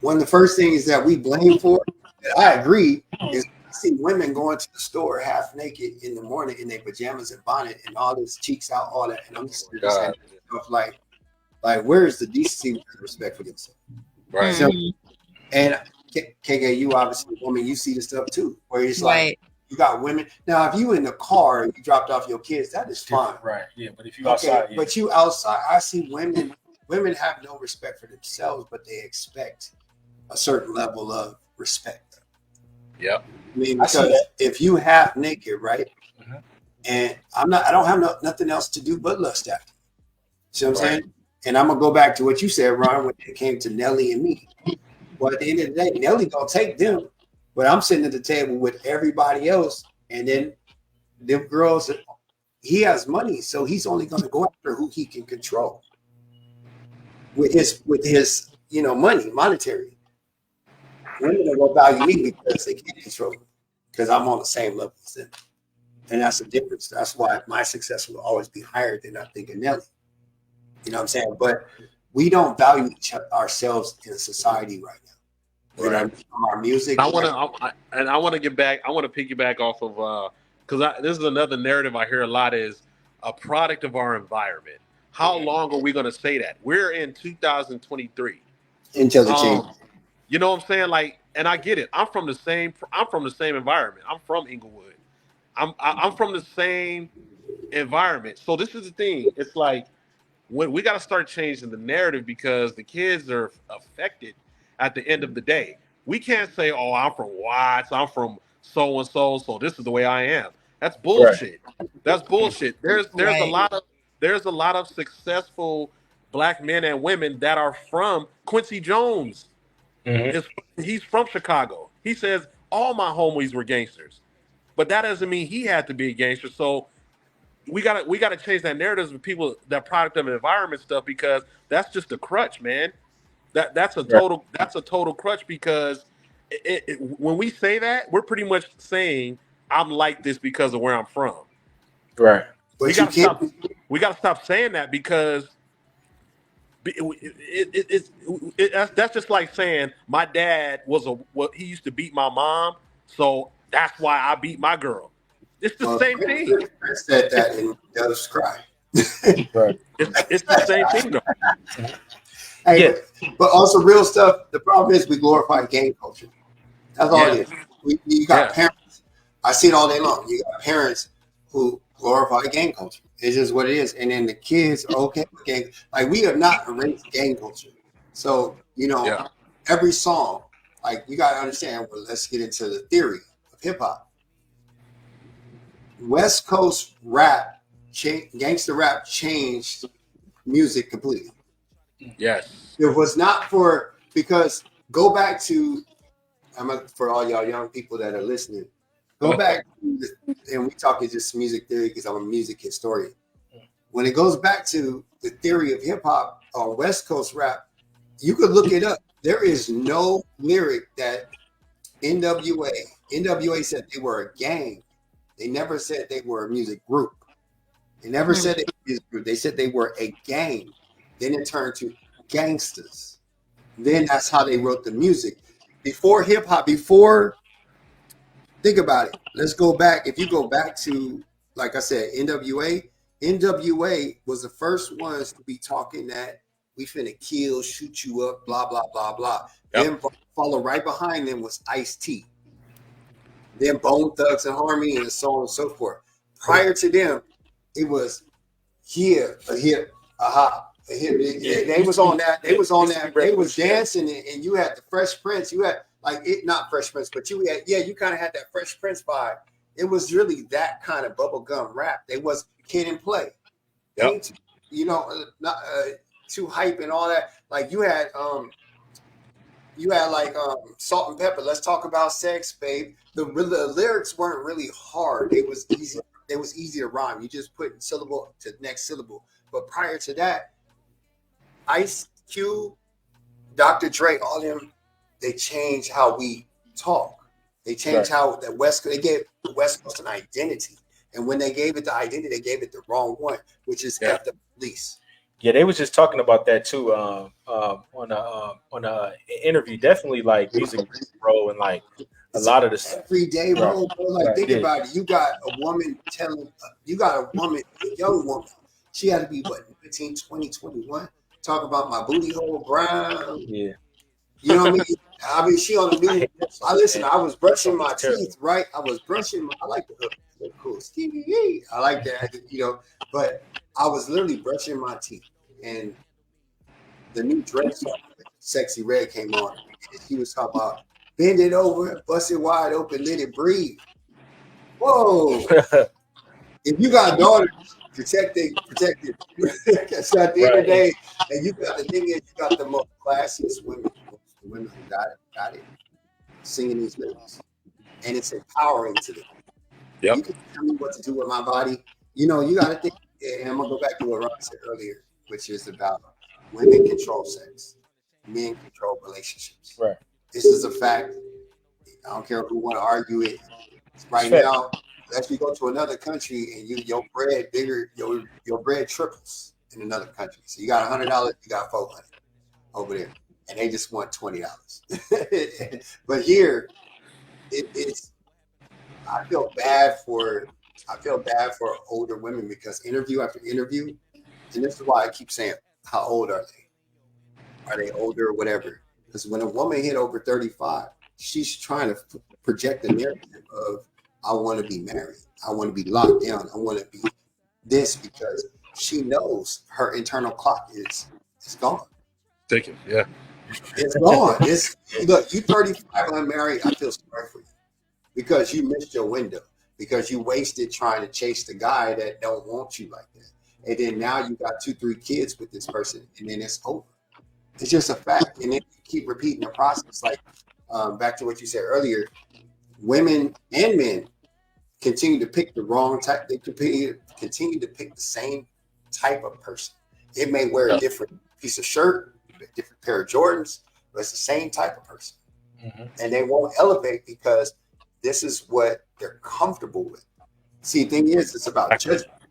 One of the first things that we blame for, that I agree, is I see women going to the store half naked in the morning in their pajamas and bonnet and all this cheeks out, all that. And I'm just saying, like, where's the decency and respect for themselves? Right. So, and KK, you obviously, you see the stuff too, where it's like, Right. you got women. Now, if you in the car and you dropped off your kids, that is fine. Right. Yeah. But if you outside, But you outside, I see women have no respect for themselves, but they expect a certain level of respect. Yep. I mean, I see because that. if you half naked, right? Mhm. And I don't have nothing else to do but lust after. See what I'm Right. saying? And I'm gonna go back to what you said, Ron, when it came to Nelly and me. Well, at the end of the day, Nelly gonna take them, but I'm sitting at the table with everybody else, and then them girls. He has money, so he's only gonna go after who he can control with his money, monetary. Women are gonna value me because they can't control me, because I'm on the same level as them, and that's the difference. That's why my success will always be higher than I think of Nelly. You know what I'm saying? But we don't value ourselves in society right now. You know, our music. I want to get back. I want to piggyback off of because this is another narrative I hear a lot is a product of our environment. How long are we going to say that? We're in 2023 until it changes. You know what I'm saying? Like, and I get it. I'm from the same environment. I'm from Inglewood. I'm from the same environment. So this is the thing. It's like when we got to start changing the narrative because the kids are affected at the end of the day. We can't say, "Oh, I'm from Watts. I'm from so and so. So this is the way I am." That's bullshit. Right. That's bullshit. There's Right. a lot of successful Black men and women that are from Quincy Jones. Mm-hmm. He's from Chicago. He says all my homies were gangsters, but that doesn't mean he had to be a gangster. So we gotta change that narrative with people, that product of environment stuff, because that's just a crutch, man. That's a total crutch, because when we say that, we're pretty much saying I'm like this because of where I'm from. Right. We gotta stop saying that, because that's just like saying my dad he used to beat my mom, so that's why I beat my girl. It's the same thing. I said that in Doves Cry. Right. It's the same thing, though. Hey, but also real stuff. The problem is we glorify gang culture. That's all it is. You got parents. I see it all day long. You got parents who glorify gang culture. It's just what it is. And then the kids are okay with gang. Like, we have not erased gang culture. So, every song, like, you got to understand, well, let's get into the theory of hip hop. West Coast rap, gangster rap changed music completely. Yes. It was not because go back to, for all y'all young people that are listening, go back to and we talking just music theory because I'm a music historian. When it goes back to the theory of hip hop or West Coast rap, you could look it up. There is no lyric that NWA said they were a gang. They never said they were a music group. They never said they were a music group. They said they were a gang. Then it turned to gangsters. Then that's how they wrote the music. Before hip hop, think about it. Let's go back. If you go back to, like I said, NWA was the first ones to be talking that we finna kill, shoot you up, blah, blah, blah, blah. Yep. Then follow right behind them was Ice-T. Then Bone Thugs and Harmony and so on and so forth. Prior to them, it was here, a hip, aha. They was on that. They was on that. They was dancing, and you had the Fresh Prince. You had not Fresh Prince, but you had you kind of had that Fresh Prince vibe. It was really that kind of bubblegum rap. They was Kid and Play. Yep. Not too hype and all that. Like you had like Salt and Pepper. Let's talk about sex, babe. The lyrics weren't really hard. It was easy. It was easy to rhyme. You just put syllable to next syllable. But prior to that, Ice Cube, Dr. Dre, all them, they changed how we talk. They changed how the West Coast, they gave the West Coast an identity. And when they gave it the identity, they gave it the wrong one, which is F the police. Yeah, they was just talking about that too on a interview. Definitely like music role and like a lot of the stuff. Everyday role, bro. Like think about it. You got a woman a young woman. She had to be what, 15, 20, 21. Talk about my booty hole brown. Yeah. You know what I mean? I mean, she on the news. I was brushing my teeth, right? I like the hook. Look cool. Stevie, I like that, but I was literally brushing my teeth. And the new Drake song, Sexy Red, came on. And she was talking about bend it over, bust it wide open, let it breathe. Whoa. If you got daughters, protect it. So at the end of the day, and the thing is, you got the most classiest women who got it, singing these lyrics. And it's empowering to them. Yep. You can tell me what to do with my body. You got to think, and I'm going to go back to what Ron said earlier, which is about women control sex, men control relationships. Right. This is a fact. I don't care who want to argue it. Right now, unless you go to another country and your bread triples in another country. So you got $100, you got $400 over there, and they just want $20. But here, it's. I feel bad for older women because interview after interview, and this is why I keep saying, how old are they? Are they older or whatever? Because when a woman hit over 35, she's trying to project the narrative of, I want to be married. I want to be locked down. I want to be this, because she knows her internal clock is gone. Take it, yeah. It's gone. Look, you 35 unmarried, I feel sorry for you because you missed your window, because you wasted trying to chase the guy that don't want you like that. And then now you got 2-3 kids with this person, and then it's over. It's just a fact. And then you keep repeating the process. Like back to what you said earlier, women and men continue to pick the wrong type. They continue to pick the same type of person. It may wear a different piece of shirt, a different pair of Jordans, but it's the same type of person. Mm-hmm. And they won't elevate because this is what they're comfortable with. See, the thing is, it's about judgment.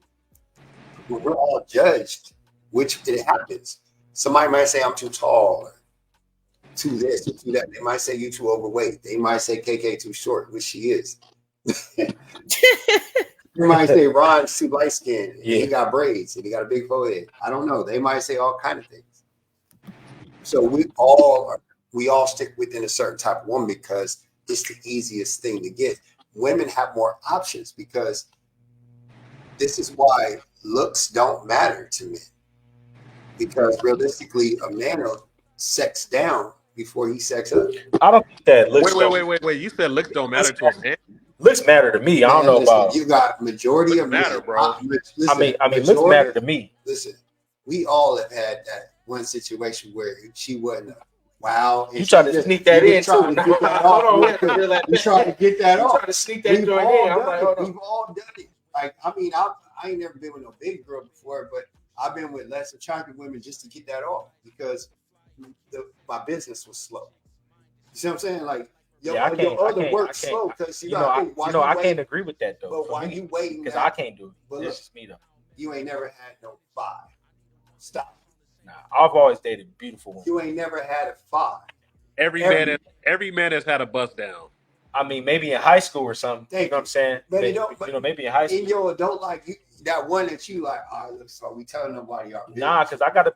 When we're all judged, which it happens. Somebody might say I'm too tall, or too this, or too that. They might say you too overweight. They might say KK too short, which she is. You might say Ron's too light skinned. Yeah. He got braids and he got a big forehead. I don't know. They might say all kind of things. So we all stick within a certain type of woman because it's the easiest thing to get. Women have more options because this is why looks don't matter to men. Because realistically, a man will sex down before he sex up. I don't think that looks. Wait. You said looks don't matter to a man. Looks matter to me. I don't know about you. Got majority of matter, men, bro. Listen, I mean, looks matter to me. Listen, we all have had that one situation where she wasn't. Wow, you trying to sneak that in? Hold on, you trying to get that off? Trying to sneak that joint in? I'm like, hold on. We've all done it. Like, I mean, I ain't never been with no big girl before, but I've been with less attractive women just to get that off because my business was slow. You see what I'm saying? Like, your other work slow because I can't agree with that though. But why you waiting? Because I can't do it. But this is me though. You ain't never had no 5. Stop. Nah, I've always dated beautiful women. You ain't never had a 5. Every man has had a bust down. I mean, maybe in high school or something. Thank you know what I'm saying? But maybe, maybe in high school. In your adult life, that one that you like, so we telling nobody our business. Nah, because I gotta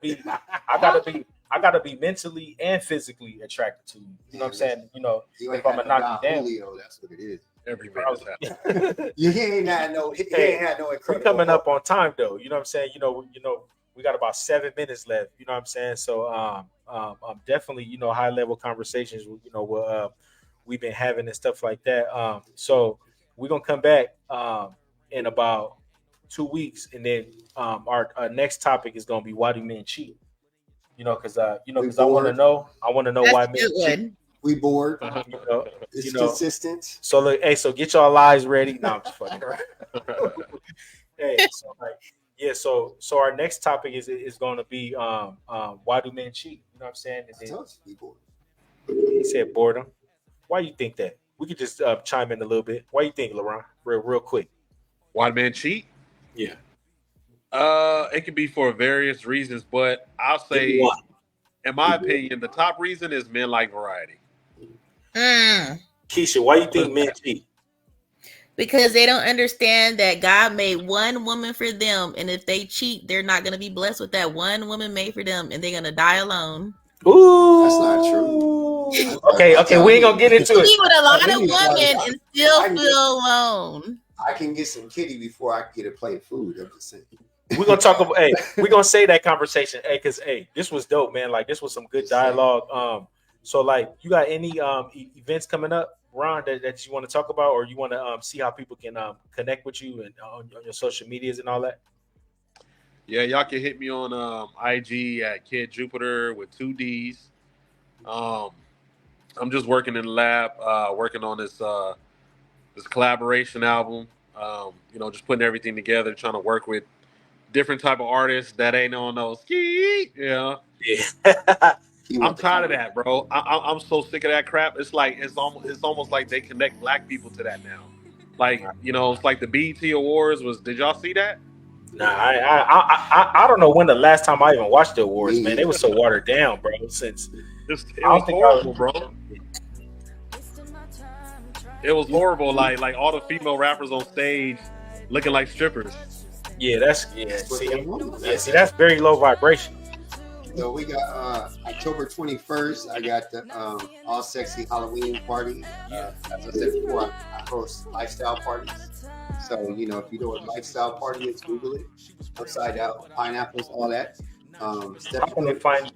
be mentally and physically attracted to you. You know what I'm saying? You know, you if I'm gonna knock you down. Julio, that's what it is. Every man has had. He ain't had no We're incredible. coming up on time though. You know what I'm saying? You know, we got about 7 minutes left. You know what I'm saying? So definitely, high level conversations. We've been having and stuff like that. So we're gonna come back in about 2 weeks, and then our next topic is gonna be why do men cheat? Because I want to know. I want to know why men cheat. We bored. It's consistent. So look, hey, so get y'all lives ready. No, I'm just fucking around. Hey, so so our next topic is going to be why do men cheat? You know what I'm saying? And then, he said boredom. Why you think that? We could just chime in a little bit. Why you think, LaRon? Real quick. Why do men cheat? Yeah. It could be for various reasons, but I'll say, in my opinion, the top reason is men like variety. Keisha, why you think men cheat? Because they don't understand that God made one woman for them, and if they cheat, they're not going to be blessed with that one woman made for them, and they're going to die alone. Ooh, that's not true. Okay, we ain't gonna get into it. He with a lot of women and still feel alone. I can get some kitty before I can get a plate of food. I'm just saying. We're gonna talk about. Hey, we're gonna say that conversation. Hey, because this was dope, man. Like this was some good dialogue. So like, you got any events coming up, Ron, that you want to talk about, or you want to see how people can connect with you and on your social medias and all that? Yeah, y'all can hit me on IG at Kid Jupiter with 2 D's. I'm just working in the lab, working on this collaboration album. Just putting everything together, trying to work with different type of artists that ain't on those ski. Yeah. I'm tired of that, bro. I'm so sick of that crap. It's like it's almost like they connect black people to that now. Like it's like the BET Awards was. Did y'all see that? Nah, I don't know when the last time I even watched the awards, man. They were so watered down, bro. Since it was horrible, bro. It was horrible. Like all the female rappers on stage looking like strippers. See, that's very low vibration. So we got October 21st. I got the All Sexy Halloween party. As I said before, I host lifestyle parties. So if you know what lifestyle party is, Google it. Upside down pineapples, all that. How can they find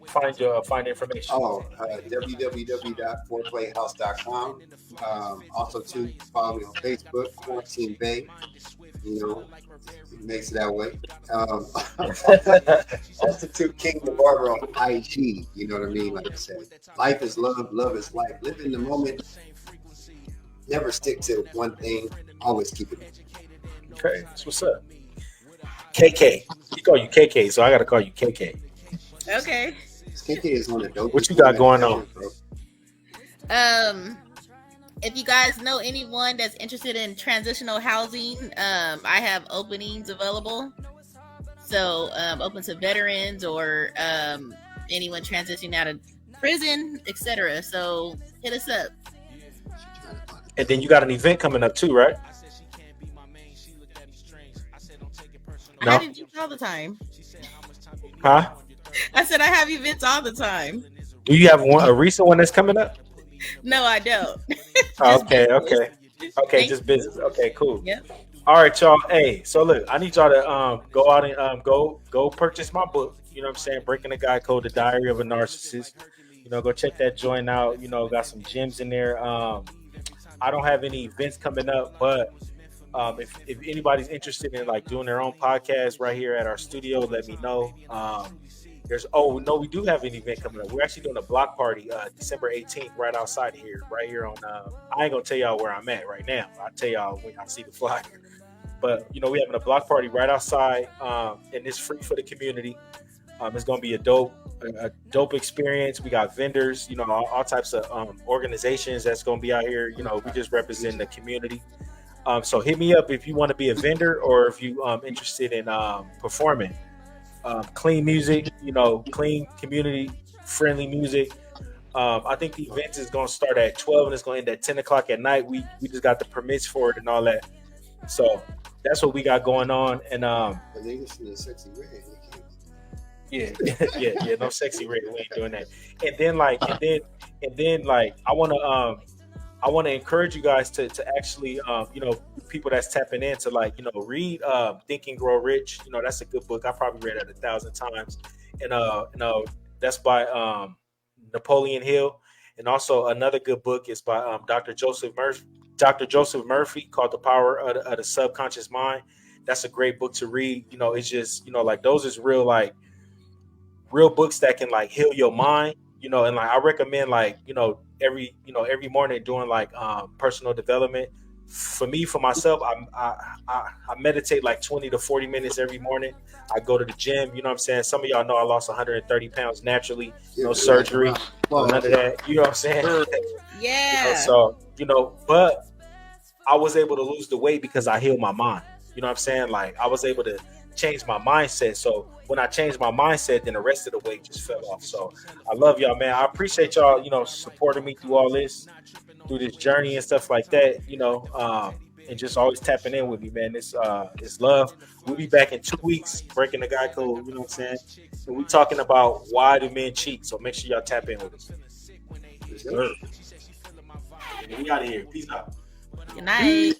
information? www.foreplayhouse.com. Also, too, follow me on Facebook, Quarantine Bay. It makes it that way. Also, too, King the Barber on IG. You know what I mean? Like I said, life is love, love is life. Live in the moment. Never stick to one thing. Always keep it. Okay, that's what's up. KK. He call you KK, so I got to call you KK. Okay. KK is on the dope. What you got going on? If you guys know anyone that's interested in transitional housing, I have openings available. So open to veterans or anyone transitioning out of prison, etc. So hit us up. And then you got an event coming up too, right? I have events all the time. Huh? I said I have events all the time. Do you have a recent one that's coming up? No, I don't. Okay, just business. Okay, cool. Yep. All right, y'all. Hey, so look, I need y'all to go out and go purchase my book. You know what I'm saying? Breaking the Guy Code, The Diary of a Narcissist. Go check that joint out. Got some gems in there. I don't have any events coming up, but if anybody's interested in like doing their own podcast right here at our studio, let me know. We do have an event coming up. We're actually doing a block party December 18th right outside here, right here on I ain't gonna tell y'all where I'm at right now. I'll tell y'all when I see the flyer. But we're having a block party right outside, and it's free for the community. It's gonna be a dope experience. We got vendors, all types of organizations that's gonna be out here. We just represent the community. So hit me up if you want to be a vendor or if you interested in performing. Clean music, clean community friendly music. I think the event is going to start at 12 and it's going to end at 10 o'clock at night. We just got the permits for it and all that. So that's what we got going on. And But they listen to Sexy Red. yeah, yeah, no Sexy Red. We ain't doing that. And then I want to encourage you guys to actually people that's tapping in to read Think and Grow Rich. That's a good book. I probably read it 1,000 times. And that's by Napoleon Hill. And also another good book is by Dr. Joseph Murphy called The Power of the Subconscious Mind. That's a great book to read. It's just those is real books that can heal your mind. And I recommend every morning doing personal development. For myself, I meditate 20 to 40 minutes every morning. I go to the gym. You know what I'm saying? Some of y'all know I lost 130 pounds naturally. No surgery, none of that. You know what I'm saying? Yeah. But I was able to lose the weight because I healed my mind. You know what I'm saying? I was able to change my mindset. So when I changed my mindset, then the rest of the weight just fell off. So I love y'all, man. I appreciate y'all, supporting me through all this, through this journey and stuff like that, and just always tapping in with me, man. It's love. We'll be back in 2 weeks, breaking the guy code, you know what I'm saying? And we talking about why do men cheat. So make sure y'all tap in with us. We out of here. Peace out. Good night.